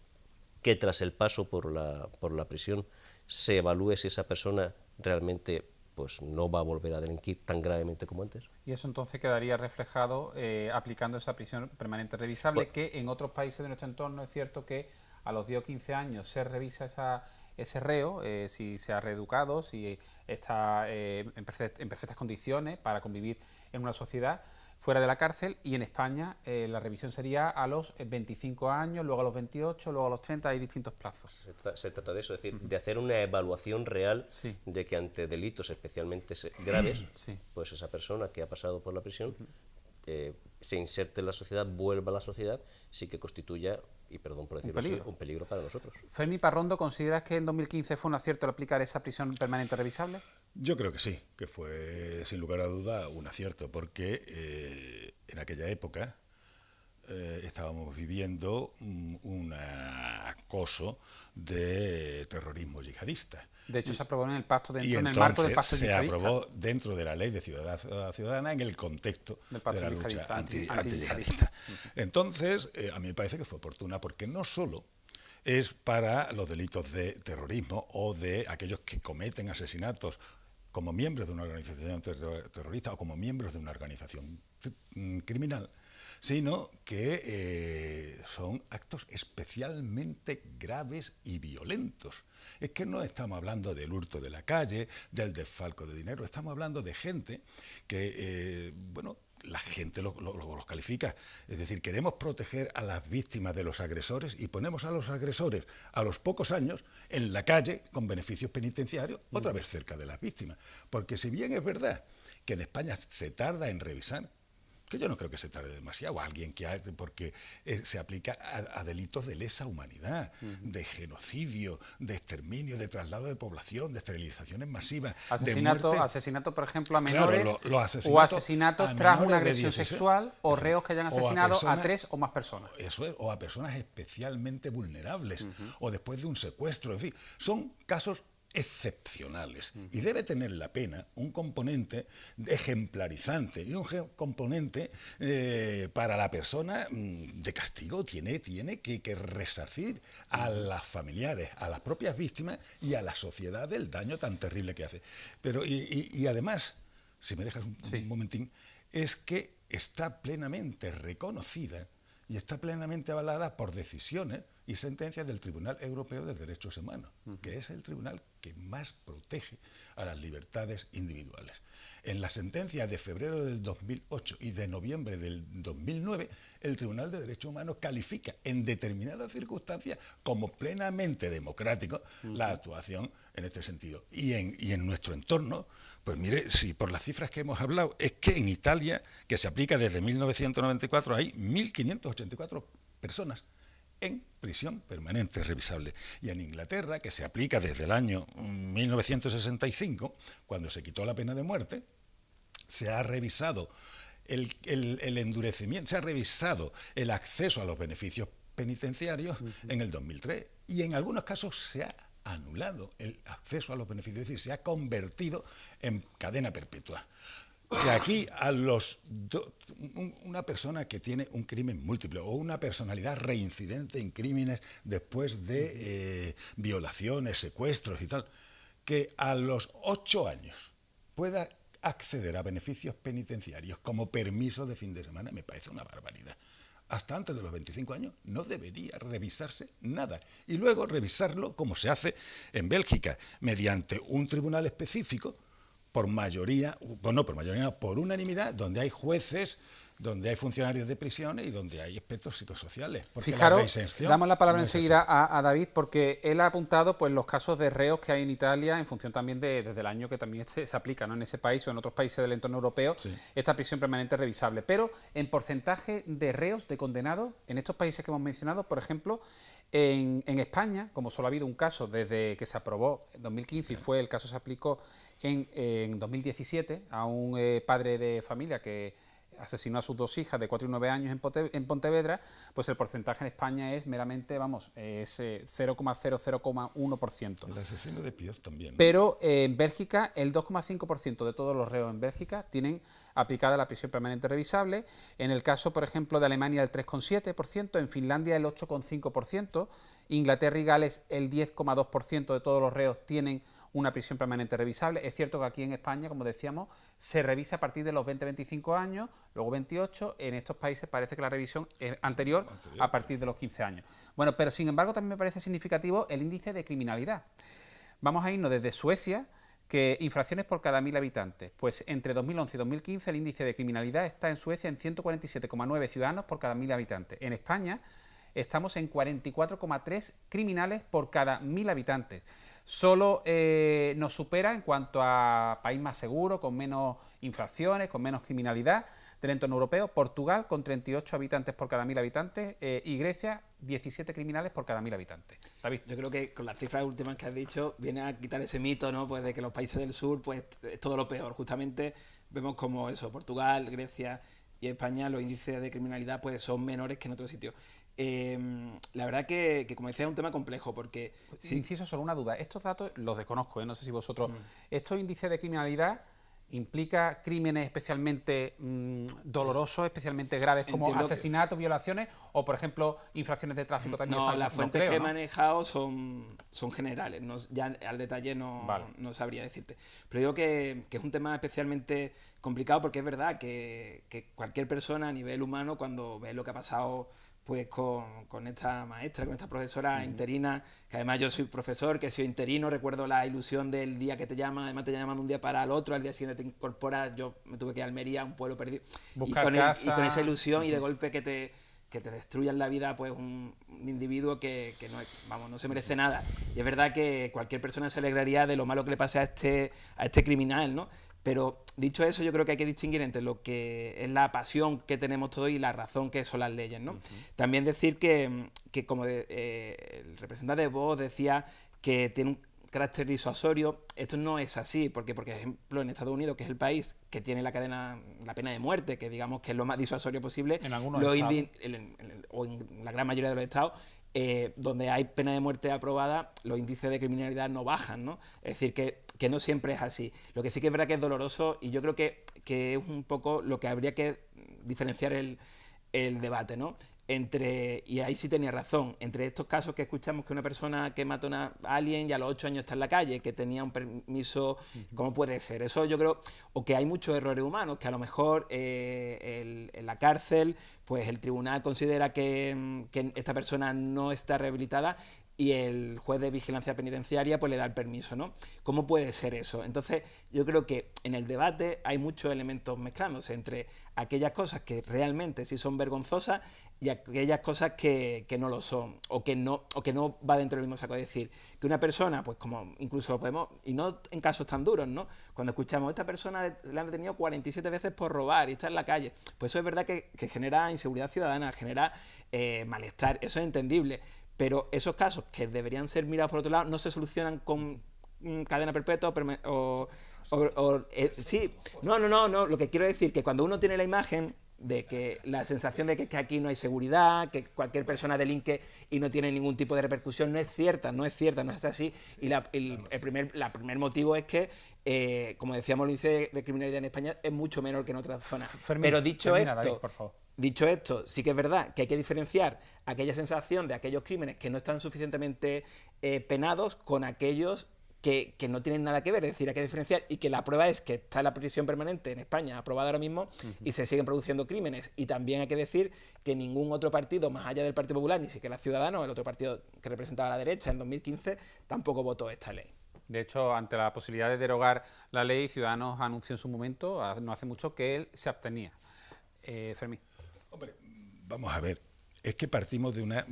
que tras el paso por la prisión se evalúe si esa persona realmente pues no va a volver a delinquir tan gravemente como antes. Y eso entonces quedaría reflejado aplicando esa prisión permanente revisable, que en otros países de nuestro entorno es cierto que a los 10 o 15 años se revisa ese reo, si se ha reeducado, si está en perfectas condiciones para convivir en una sociedad fuera de la cárcel, y en España la revisión sería a los 25 años, luego a los 28, luego a los 30, hay distintos plazos. Se trata de eso, es decir, de hacer una evaluación real de que ante delitos especialmente graves, pues esa persona que ha pasado por la prisión se inserte en la sociedad, vuelva a la sociedad, sí que constituya, y perdón por decirlo así, un peligro para nosotros. Fermín Parrondo, ¿consideras que en 2015 fue un acierto el aplicar esa prisión permanente revisable? Yo creo que sí, que fue sin lugar a duda un acierto, porque en aquella época estábamos viviendo un acoso de terrorismo yihadista. De hecho, se aprobó en el pacto en el marco del pacto yihadista. Se aprobó dentro de la ley de ciudadana en el contexto de la lucha antiyihadista. Entonces, a mí me parece que fue oportuna, porque no solo es para los delitos de terrorismo o de aquellos que cometen asesinatos como miembros de una organización terrorista o como miembros de una organización criminal, sino que son actos especialmente graves y violentos. Es que no estamos hablando del hurto de la calle, del desfalco de dinero, estamos hablando de gente que, bueno, la gente los califica. Es decir, queremos proteger a las víctimas de los agresores y ponemos a los agresores a los pocos años en la calle con beneficios penitenciarios, otra vez cerca de las víctimas. Porque si bien es verdad que en España se tarda en revisar, que yo no creo que se tarde demasiado, alguien que porque se aplica a delitos de lesa humanidad, de genocidio, de exterminio, de traslado de población, de esterilizaciones masivas, asesinato, por ejemplo, a menores, o asesinatos tras una agresión sexual, o reos que hayan asesinado a 3 o más personas. Eso es, o a personas especialmente vulnerables, o después de un secuestro, en fin, son casos excepcionales, y debe tener la pena un componente ejemplarizante y un componente para la persona de castigo. Tiene que resarcir a los familiares, a las propias víctimas y a la sociedad del daño tan terrible que hace. Pero y además, si me dejas un momentín, es que está plenamente reconocida y está plenamente avalada por decisiones y sentencias del Tribunal Europeo de Derechos Humanos, que es el tribunal que más protege a las libertades individuales. En la sentencia de febrero del 2008 y de noviembre del 2009, el Tribunal de Derechos Humanos califica en determinadas circunstancias como plenamente democrático la actuación en este sentido. Y en nuestro entorno, pues mire, si por las cifras que hemos hablado, es que en Italia, que se aplica desde 1994, hay 1.584 personas en prisión permanente revisable. Y en Inglaterra, que se aplica desde el año 1965, cuando se quitó la pena de muerte, se ha revisado el endurecimiento, se ha revisado el acceso a los beneficios penitenciarios en el 2003, y en algunos casos se ha anulado el acceso a los beneficios, es decir, se ha convertido en cadena perpetua. Que aquí una persona que tiene un crimen múltiple o una personalidad reincidente en crímenes después de violaciones, secuestros y tal, que a los 8 años pueda acceder a beneficios penitenciarios como permiso de fin de semana, me parece una barbaridad. Hasta antes de los 25 años no debería revisarse nada. Y luego revisarlo como se hace en Bélgica, mediante un tribunal específico, por mayoría, bueno, no por mayoría, no, por unanimidad, donde hay jueces, donde hay funcionarios de prisiones y donde hay expertos psicosociales. Fijaros, damos la palabra enseguida a David, porque él ha apuntado pues los casos de reos que hay en Italia en función también desde el año que también se aplica, ¿no?, en ese país o en otros países del entorno europeo, esta prisión permanente revisable. Pero en porcentaje de reos, de condenados, en estos países que hemos mencionado, por ejemplo, en España, como solo ha habido un caso desde que se aprobó en 2015 y el caso se aplicó en 2017 a un padre de familia que asesinó a sus 2 hijas de 4 y 9 años en Pontevedra, pues el porcentaje en España es meramente, es 0,00,1%. El asesino de Pioz también, ¿no? Pero en Bélgica, el 2,5% de todos los reos en Bélgica tienen aplicada la prisión permanente revisable. En el caso, por ejemplo, de Alemania, el 3,7%, en Finlandia el 8,5%, Inglaterra y Gales el 10,2% de todos los reos tienen una prisión permanente revisable. Es cierto que aquí en España, como decíamos, se revisa a partir de los 20-25 años, luego 28, en estos países parece que la revisión es anterior a partir de los 15 años. Bueno, pero sin embargo también me parece significativo el índice de criminalidad. Vamos a irnos desde Suecia, que infracciones por cada 1000 habitantes. Pues entre 2011 y 2015 el índice de criminalidad está en Suecia en 147,9 ciudadanos por cada 1000 habitantes. En España estamos en 44,3 criminales por cada 1000 habitantes. Solo nos supera en cuanto a país más seguro, con menos infracciones, con menos criminalidad del entorno europeo, Portugal con 38 habitantes por cada 1000 habitantes y Grecia 17 criminales por cada 1000 habitantes. David. Yo creo que con las cifras últimas que has dicho viene a quitar ese mito, ¿no? Pues de que los países del sur pues es todo lo peor. Justamente vemos como eso, Portugal, Grecia y España, los índices de criminalidad pues son menores que en otros sitios. La verdad que como decía, es un tema complejo porque... Inciso solo una duda, estos datos los desconozco, no sé si vosotros... ¿Estos índices de criminalidad implica crímenes especialmente dolorosos, especialmente graves como asesinatos, violaciones o, por ejemplo, infracciones de tráfico también? No, las fuentes que he manejado son generales, ya al detalle no sabría decirte. Pero digo que es un tema especialmente complicado porque es verdad que cualquier persona a nivel humano, cuando ve lo que ha pasado pues con esta maestra, con esta profesora interina, que además yo soy profesor, que he sido interino, recuerdo la ilusión del día que te llaman, además te llaman de un día para el otro, al día siguiente te incorporas, yo me tuve que ir a Almería, un pueblo perdido, y con esa ilusión y de golpe que te destruyan la vida pues un individuo que no se merece nada. Y es verdad que cualquier persona se alegraría de lo malo que le pase a este criminal, ¿no? Pero dicho eso, yo creo que hay que distinguir entre lo que es la pasión que tenemos todos y la razón que son las leyes, ¿no? También decir que como el representante de Vox decía que tiene un carácter disuasorio, esto no es así, porque por ejemplo en Estados Unidos, que es el país que tiene la pena de muerte, que digamos que es lo más disuasorio posible, o en la gran mayoría de los estados, donde hay pena de muerte aprobada, los índices de criminalidad no bajan, ¿no? Es decir, que no siempre es así. Lo que sí que es verdad que es doloroso y yo creo que es un poco lo que habría que diferenciar el debate, ¿no? Y ahí sí tenía razón, entre estos casos que escuchamos que una persona que mató a alguien y a los 8 años está en la calle, que tenía un permiso, ¿cómo puede ser? Eso yo creo, o que hay muchos errores humanos, que a lo mejor en la cárcel, pues el tribunal considera que esta persona no está rehabilitada y el juez de vigilancia penitenciaria pues le da el permiso, ¿no? ¿Cómo puede ser eso? Entonces yo creo que en el debate hay muchos elementos mezclándose entre aquellas cosas que realmente sí son vergonzosas y aquellas cosas que no lo son o que no va dentro del mismo saco. Es decir, que una persona, pues como incluso podemos, y no en casos tan duros, ¿no? Cuando escuchamos, esta persona la han detenido 47 veces por robar y está en la calle, pues eso es verdad que genera inseguridad ciudadana, genera malestar, eso es entendible. Pero esos casos que deberían ser mirados por otro lado no se solucionan con cadena perpetua sí, no, lo que quiero decir que cuando uno tiene la imagen de que la sensación de que aquí no hay seguridad, que cualquier persona delinque y no tiene ningún tipo de repercusión, no es cierta, no es así. Y el primer motivo es que, como decíamos, el índice de criminalidad en España es mucho menor que en otras zonas. Pero dicho esto, sí que es verdad que hay que diferenciar aquella sensación de aquellos crímenes que no están suficientemente penados con aquellos que no tienen nada que ver, es decir, hay que diferenciar y que la prueba es que está la prisión permanente en España aprobada ahora mismo y se siguen produciendo crímenes. Y también hay que decir que ningún otro partido, más allá del Partido Popular, ni siquiera Ciudadanos, el otro partido que representaba a la derecha en 2015, tampoco votó esta ley. De hecho, ante la posibilidad de derogar la ley, Ciudadanos anunció en su momento, no hace mucho, que él se abstenía. Fermín. Hombre, vamos a ver, es que partimos de una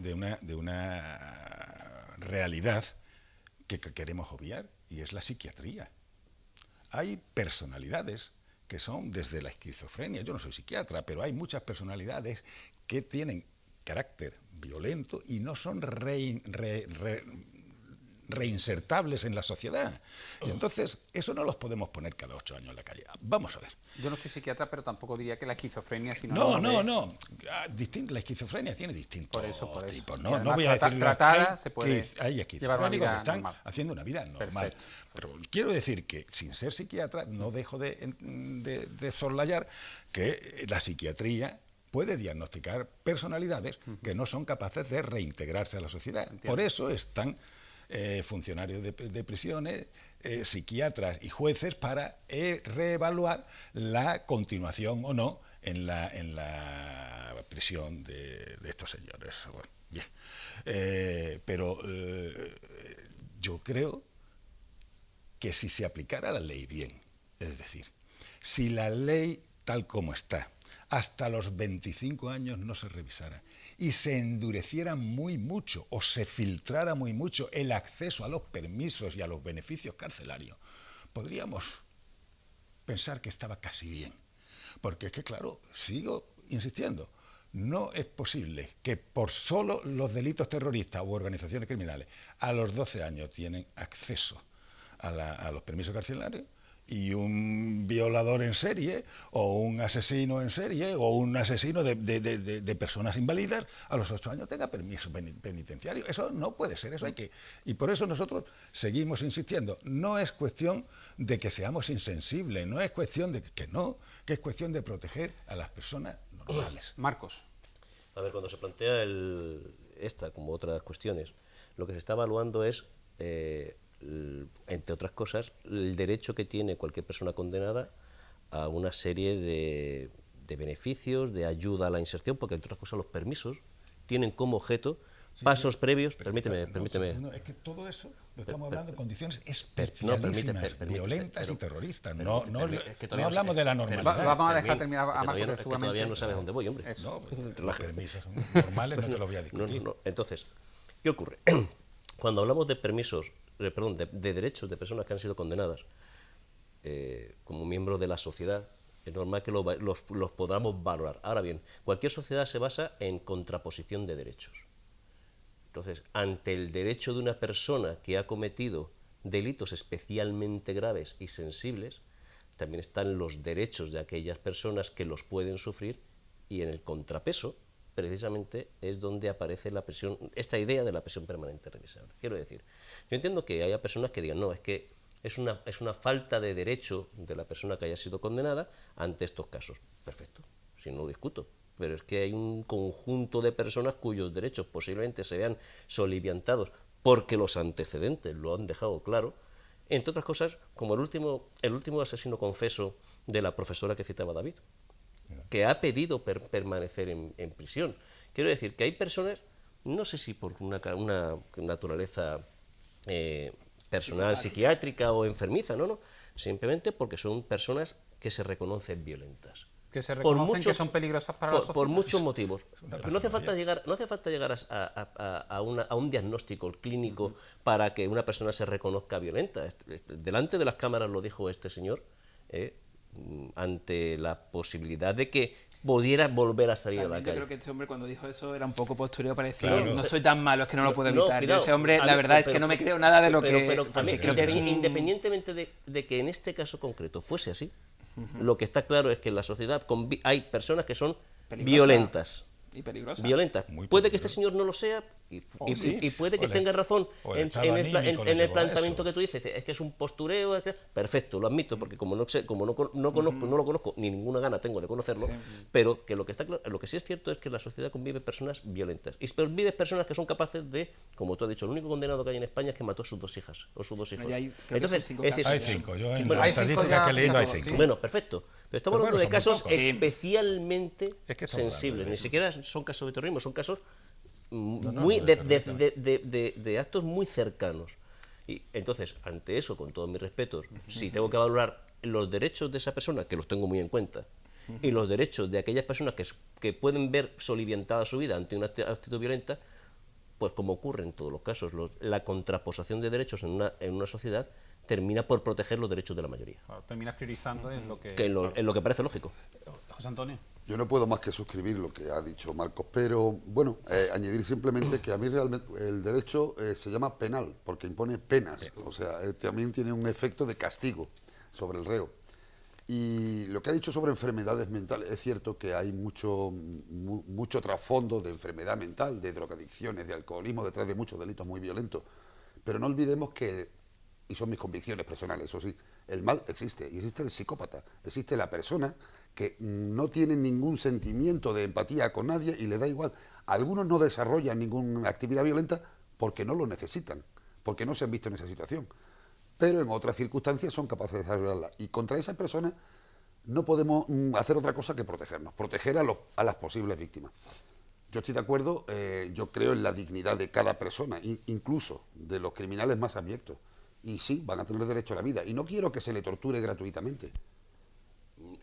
realidad que queremos obviar, y es la psiquiatría. Hay personalidades que son desde la esquizofrenia, yo no soy psiquiatra, pero hay muchas personalidades que tienen carácter violento y no son reinsertables en la sociedad. Y entonces, eso no los podemos poner cada 8 años en la calle. Vamos a ver. Yo no soy psiquiatra, pero tampoco diría que la esquizofrenia... No. La esquizofrenia tiene distintos tipos. No voy a decir... Tratada se puede hay esquizofrénicos que están haciendo una vida normal. Perfecto. Pero quiero decir que, sin ser psiquiatra, no dejo de soslayar que la psiquiatría puede diagnosticar personalidades que no son capaces de reintegrarse a la sociedad. Entiendo. Por eso están funcionarios de prisiones, psiquiatras y jueces para reevaluar la continuación o no en la prisión de estos señores. Bueno, bien. Pero yo creo que si se aplicara la ley bien, es decir, si la ley tal como está, hasta los 25 años no se revisara y se endureciera muy mucho o se filtrara muy mucho el acceso a los permisos y a los beneficios carcelarios, podríamos pensar que estaba casi bien. Porque es que, claro, sigo insistiendo, no es posible que por solo los delitos terroristas u organizaciones criminales a los 12 años tienen acceso a los permisos carcelarios, y un violador en serie, o un asesino en serie, o un asesino de personas inválidas, a los 8 años tenga permiso penitenciario. Eso no puede ser, eso hay que... Y por eso nosotros seguimos insistiendo. No es cuestión de que seamos insensibles, no es cuestión de que no, que es cuestión de proteger a las personas normales. Marcos. A ver, cuando se plantea esta, como otras cuestiones, lo que se está evaluando es... entre otras cosas, el derecho que tiene cualquier persona condenada a una serie de beneficios, de ayuda a la inserción, porque entre otras cosas los permisos tienen como objeto pasos previos. Permíteme. Es que todo eso lo estamos hablando en condiciones especialísimas, violentas y terroristas. No hablamos de la normalidad. Vamos a dejar terminar a Marcos, que todavía no sabes dónde voy, hombre. Los permisos son normales, no te lo voy a discutir. Entonces, ¿qué ocurre? Cuando hablamos de permisos, de derechos de personas que han sido condenadas como miembros de la sociedad, es normal que los podamos valorar. Ahora bien, cualquier sociedad se basa en contraposición de derechos. Entonces, ante el derecho de una persona que ha cometido delitos especialmente graves y sensibles, también están los derechos de aquellas personas que los pueden sufrir, y en el contrapeso precisamente es donde aparece la prisión, esta idea de la prisión permanente revisable. Quiero decir, yo entiendo que haya personas que digan, no, es que es una falta de derecho de la persona que haya sido condenada ante estos casos. Perfecto, si no lo discuto, pero es que hay un conjunto de personas cuyos derechos posiblemente se vean soliviantados porque los antecedentes lo han dejado claro, entre otras cosas, como el último asesino confeso de la profesora que citaba David, que ha pedido permanecer en prisión. Quiero decir que hay personas, no sé si por una naturaleza personal, psiquiátrica o enfermiza, no, simplemente porque son personas que se reconocen violentas. Que se reconocen que son peligrosas para la sociedad. Por muchos motivos. No hace falta llegar a un diagnóstico clínico para que una persona se reconozca violenta. Delante de las cámaras lo dijo este señor, ante la posibilidad de que pudiera volver a salir a la calle. Yo creo que este hombre, cuando dijo eso, era un poco postureo para decir, no soy tan malo, es que no lo puedo evitar. Yo, ese hombre, la verdad es que no me creo nada de lo que... creo que independientemente de que en este caso concreto fuese así, lo que está claro es que en la sociedad hay personas que son violentas. Y peligrosas. Violentas. Puede que este señor no lo sea y puede que tenga razón en el planteamiento que tú dices. Es que es un postureo. Perfecto, lo admito, porque como no lo conozco, ni ninguna gana tengo de conocerlo, pero que lo que sí es cierto es que en la sociedad convive personas violentas. Y vive personas que son capaces de, como tú has dicho, el único condenado que hay en España es que mató a sus 2 hijas o sus 2 hijos. Entonces, hay 5. Yo en la estadística que he leído hay 5. Bueno, perfecto. Pero estamos hablando de casos especialmente sensibles. Ni siquiera son casos de terrorismo, son casos de actos muy cercanos. Y entonces, ante eso, con todos mis respetos, si tengo que valorar los derechos de esa persona, que los tengo muy en cuenta, y los derechos de aquellas personas que pueden ver soliviantada su vida ante una actitud violenta, pues como ocurre en todos los casos, la contraposición de derechos en una sociedad termina por proteger los derechos de la mayoría. Terminas priorizando en lo que... en lo que parece lógico. José Antonio. Yo no puedo más que suscribir lo que ha dicho Marcos, pero bueno, añadir simplemente que a mí realmente el derecho se llama penal, porque impone penas, o sea, también tiene un efecto de castigo sobre el reo. Y lo que ha dicho sobre enfermedades mentales, es cierto que hay mucho trasfondo de enfermedad mental, de drogadicciones, de alcoholismo, detrás de muchos delitos muy violentos, pero no olvidemos que, y son mis convicciones personales, eso sí, el mal existe, y existe el psicópata, existe la persona que no tienen ningún sentimiento de empatía con nadie y le da igual. Algunos no desarrollan ninguna actividad violenta porque no lo necesitan, porque no se han visto en esa situación. Pero en otras circunstancias son capaces de desarrollarla. Y contra esa persona no podemos hacer otra cosa que protegernos, proteger a las posibles víctimas. Yo estoy de acuerdo, yo creo en la dignidad de cada persona, incluso de los criminales más abyectos. Y sí, van a tener derecho a la vida. Y no quiero que se le torture gratuitamente.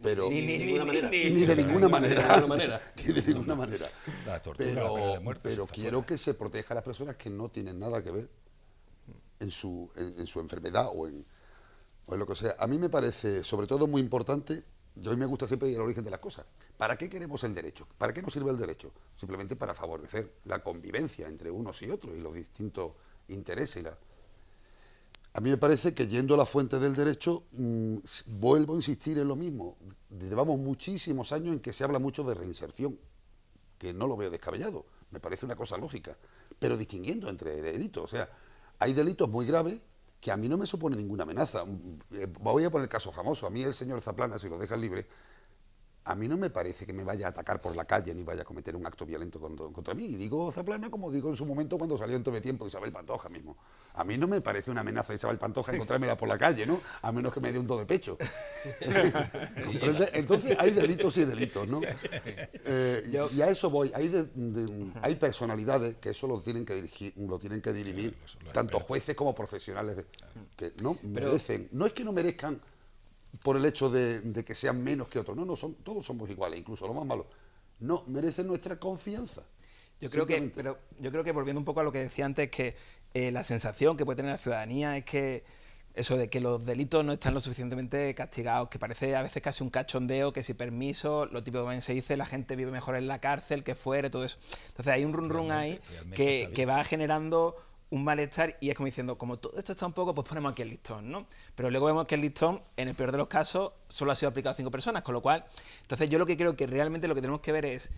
Pero ni de ninguna manera. Ni de ninguna manera. Ni de ninguna manera. La tortura, la pena de muerte, pero quiero que se proteja a las personas que no tienen nada que ver en su enfermedad o en lo que sea. A mí me parece, sobre todo, muy importante, yo a mí me gusta siempre ir al origen de las cosas. ¿Para qué queremos el derecho? ¿Para qué nos sirve el derecho? Simplemente para favorecer la convivencia entre unos y otros y los distintos intereses. A mí me parece que yendo a la fuente del derecho, vuelvo a insistir en lo mismo. Llevamos muchísimos años en que se habla mucho de reinserción, que no lo veo descabellado, me parece una cosa lógica, pero distinguiendo entre delitos. O sea, hay delitos muy graves que a mí no me supone ninguna amenaza. Voy a poner el caso famoso. A mí el señor Zaplana, si lo dejan libre, a mí no me parece que me vaya a atacar por la calle ni vaya a cometer un acto violento contra mí. Y digo Zaplana como digo en su momento cuando salió en TV Tiempo Isabel Pantoja mismo. A mí no me parece una amenaza de Isabel Pantoja encontrármela por la calle, ¿no? A menos que me dé un do de pecho. Entonces hay delitos y delitos, ¿no? Y a eso voy. Hay personalidades que eso lo tienen que dirimir tanto jueces como profesionales que no merecen. No es que no merezcan por el hecho de que sean menos que otros. No, todos somos iguales, incluso los más malos. No, merecen nuestra confianza. Yo creo que volviendo un poco a lo que decía antes, que la sensación que puede tener la ciudadanía es que eso de que los delitos no están lo suficientemente castigados, que parece a veces casi un cachondeo, que si permiso, lo típico que se dice, la gente vive mejor en la cárcel que fuera, todo eso. Entonces hay un run ahí que va generando un malestar y es como diciendo, como todo esto está un poco, pues ponemos aquí el listón, ¿no? Pero luego vemos que el listón, en el peor de los casos, solo ha sido aplicado a 5 personas, con lo cual, entonces yo lo que creo que realmente lo que tenemos que ver es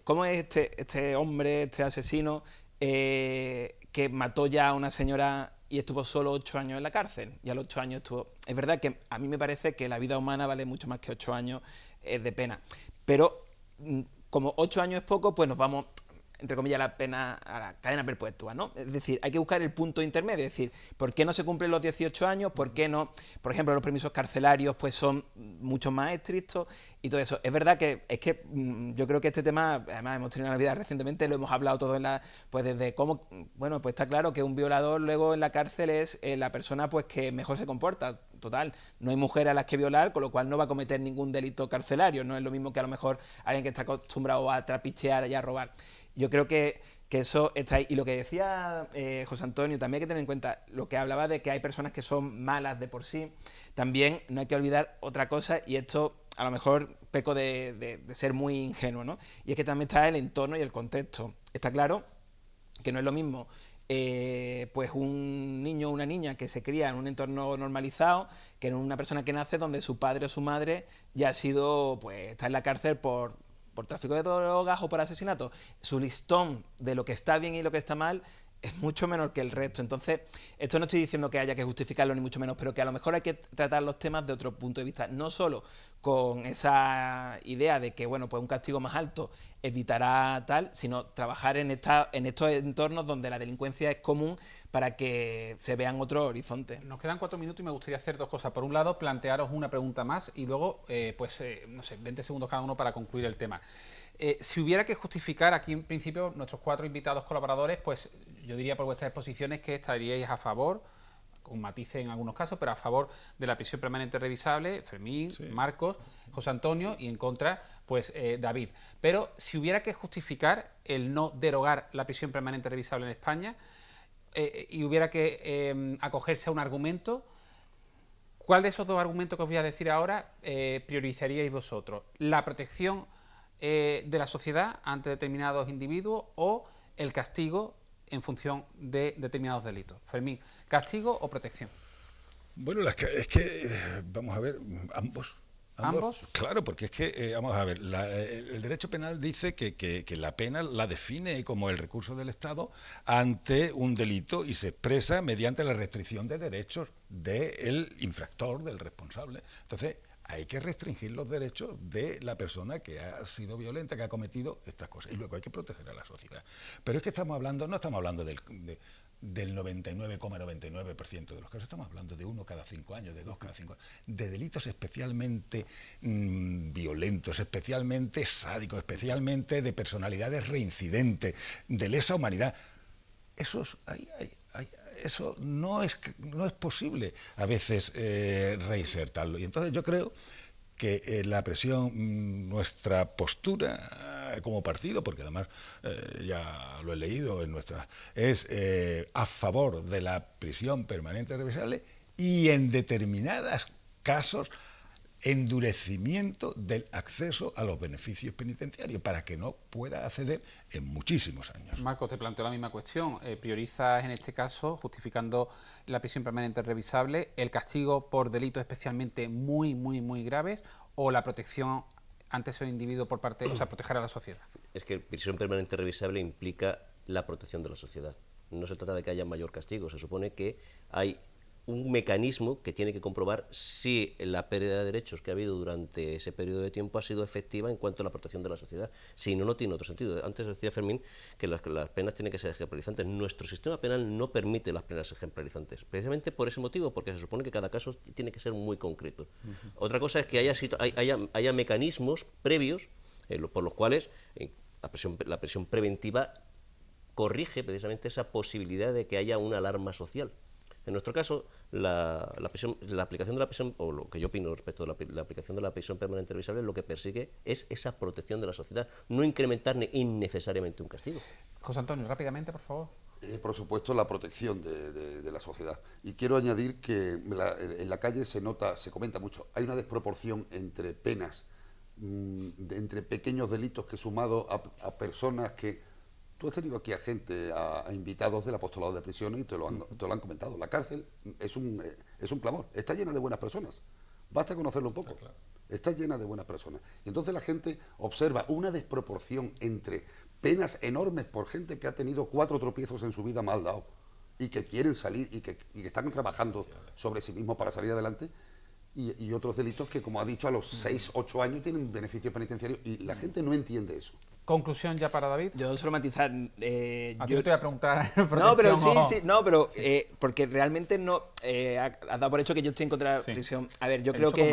cómo es este hombre, este asesino, que mató ya a una señora y estuvo solo 8 años en la cárcel, y a los 8 años estuvo... Es verdad que a mí me parece que la vida humana vale mucho más que 8 años de pena, pero como 8 años es poco, pues nos vamos, entre comillas, la pena a la cadena perpetua, ¿no? Es decir, hay que buscar el punto intermedio, es decir, ¿por qué no se cumplen los 18 años? ¿Por qué no? Por ejemplo, los permisos carcelarios pues son mucho más estrictos y todo eso. Es verdad que yo creo que este tema, además hemos tenido una vida recientemente, lo hemos hablado todo pues desde cómo, bueno, pues está claro que un violador luego en la cárcel es la persona pues que mejor se comporta. Total, no hay mujeres a las que violar, con lo cual no va a cometer ningún delito carcelario. No es lo mismo que a lo mejor alguien que está acostumbrado a trapichear y a robar. Yo creo que eso está ahí. Y lo que decía José Antonio, también hay que tener en cuenta lo que hablaba de que hay personas que son malas de por sí. También no hay que olvidar otra cosa, y esto a lo mejor peco de ser muy ingenuo, ¿no? Y es que también está el entorno y el contexto. Está claro que no es lo mismo pues un niño o una niña que se cría en un entorno normalizado que en una persona que nace donde su padre o su madre ya ha sido, pues está en la cárcel por tráfico de drogas o por asesinato. Su listón de lo que está bien y lo que está mal es mucho menor que el resto. Entonces, esto no estoy diciendo que haya que justificarlo ni mucho menos, pero que a lo mejor hay que tratar los temas de otro punto de vista, no solo con esa idea de que, bueno, pues un castigo más alto evitará tal, sino trabajar en estos entornos donde la delincuencia es común para que se vean otros horizontes. Nos quedan 4 minutos y me gustaría hacer 2 cosas. Por un lado, plantearos una pregunta más y luego, no sé, 20 segundos cada uno para concluir el tema. Si hubiera que justificar, aquí en principio nuestros 4 invitados colaboradores, pues yo diría por vuestras exposiciones que estaríais a favor, con matices en algunos casos, pero a favor de la prisión permanente revisable, Fermín, sí. Marcos, José Antonio, sí. Y en contra, pues David. Pero si hubiera que justificar el no derogar la prisión permanente revisable en España y hubiera que acogerse a un argumento, ¿Cuál de esos dos argumentos que os voy a decir ahora priorizaríais vosotros? ¿La protección de la sociedad ante determinados individuos o el castigo en función de determinados delitos? Fermín, ¿castigo o protección? Bueno, es que, vamos a ver, ambos. ¿Ambos? Claro, porque es que, vamos a ver, el derecho penal dice que la pena la define como el recurso del Estado ante un delito y se expresa mediante la restricción de derechos del infractor, del responsable. Entonces, hay que restringir los derechos de la persona que ha sido violenta, que ha cometido estas cosas. Y luego hay que proteger a la sociedad. Pero es que no estamos hablando del 99,99% de los casos, estamos hablando de 1 cada 5 años, de 2 cada 5 años, de delitos especialmente violentos, especialmente sádicos, especialmente de personalidades reincidentes, de lesa humanidad. Eso no es posible a veces reinsertarlo. Y entonces yo creo que la presión, nuestra postura como partido, porque además ya lo he leído en es a favor de la prisión permanente revisable y en determinados casos endurecimiento del acceso a los beneficios penitenciarios para que no pueda acceder en muchísimos años. Marcos, te planteo la misma cuestión. ¿Priorizas en este caso, justificando la prisión permanente revisable, el castigo por delitos especialmente muy graves o la protección ante esos individuos por parte, o sea, proteger a la sociedad? Es que prisión permanente revisable implica la protección de la sociedad. No se trata de que haya mayor castigo, se supone que hay un mecanismo que tiene que comprobar si la pérdida de derechos que ha habido durante ese periodo de tiempo ha sido efectiva en cuanto a la protección de la sociedad. Si no, no tiene otro sentido. Antes decía Fermín que las penas tienen que ser ejemplarizantes. Nuestro sistema penal no permite las penas ejemplarizantes, precisamente por ese motivo, porque se supone que cada caso tiene que ser muy concreto. Otra cosa es que haya mecanismos previos por los cuales la prisión preventiva corrige precisamente esa posibilidad de que haya una alarma social. En nuestro caso, la aplicación de la prisión, o lo que yo opino respecto de la aplicación de la prisión permanente revisable, lo que persigue es esa protección de la sociedad, no incrementar innecesariamente un castigo. José Antonio, rápidamente, por favor. Por supuesto, la protección de la sociedad. Y quiero añadir que en la calle se comenta mucho, hay una desproporción entre penas, entre pequeños delitos que sumado a personas que... Tú has tenido aquí a gente, a invitados del apostolado de prisiones y te lo han comentado. La cárcel es un clamor, está llena de buenas personas. Basta conocerlo un poco. Está llena de buenas personas. Y entonces la gente observa una desproporción entre penas enormes por gente que ha tenido 4 tropiezos en su vida mal dado y que quieren salir y que están trabajando sobre sí mismos para salir adelante, y otros delitos que, como ha dicho, a los 6, 8 años tienen beneficios penitenciarios y la gente no entiende eso. Conclusión ya para David. Yo solo matizar. Yo te voy a preguntar. No, pero porque realmente no. Has dado por hecho que yo estoy en contra de la prisión. A ver, yo creo que.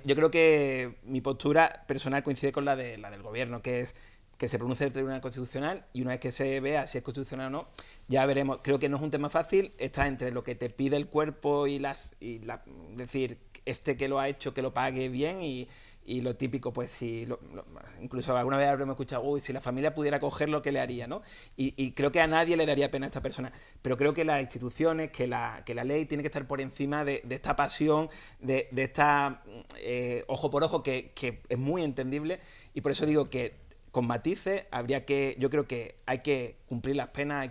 Yo creo que mi postura personal coincide con la del gobierno, que es que se pronuncie el Tribunal Constitucional y una vez que se vea si es constitucional o no, ya veremos. Creo que no es un tema fácil, está entre lo que te pide el cuerpo decir, que lo ha hecho, que lo pague bien y lo típico, pues si incluso alguna vez habremos escuchado, si la familia pudiera cogerlo, ¿qué le haría? ¿No? Y creo que a nadie le daría pena a esta persona, pero creo que las instituciones, que la ley tiene que estar por encima de esta pasión, de esta ojo por ojo que es muy entendible, y por eso digo que con matices yo creo que hay que cumplir las penas,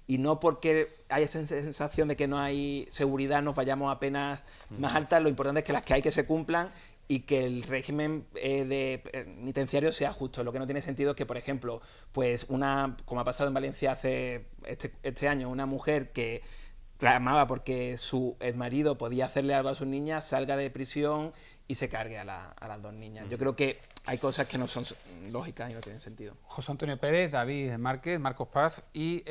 y no porque haya esa sensación de que no hay seguridad nos vayamos a penas más altas. Lo importante es que las que hay que se cumplan y que el régimen penitenciario sea justo. Lo que no tiene sentido es que, por ejemplo, pues como ha pasado en Valencia hace este año, una mujer que clamaba porque su exmarido podía hacerle algo a sus niñas, salga de prisión y se cargue a las 2 niñas. Yo creo que hay cosas que no son lógicas y no tienen sentido. José Antonio Pérez, David Márquez, Marcos Paz y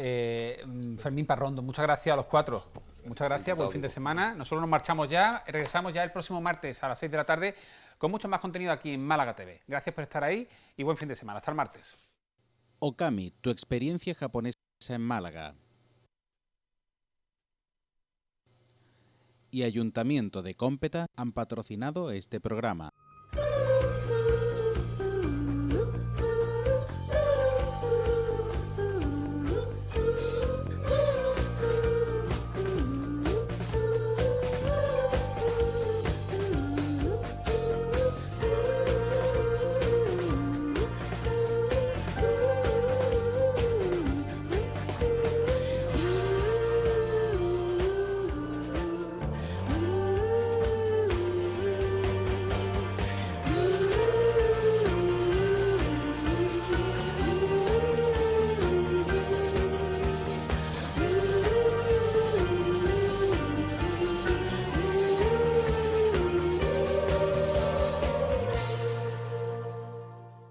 Fermín Parrondo. Muchas gracias a los 4. Muchas gracias, buen fin de semana. Nosotros nos marchamos ya, regresamos ya el próximo martes a las 6 de la tarde con mucho más contenido aquí en Málaga TV. Gracias por estar ahí y buen fin de semana. Hasta el martes. Okami, tu experiencia japonesa en Málaga. Y Ayuntamiento de Cómpeta han patrocinado este programa.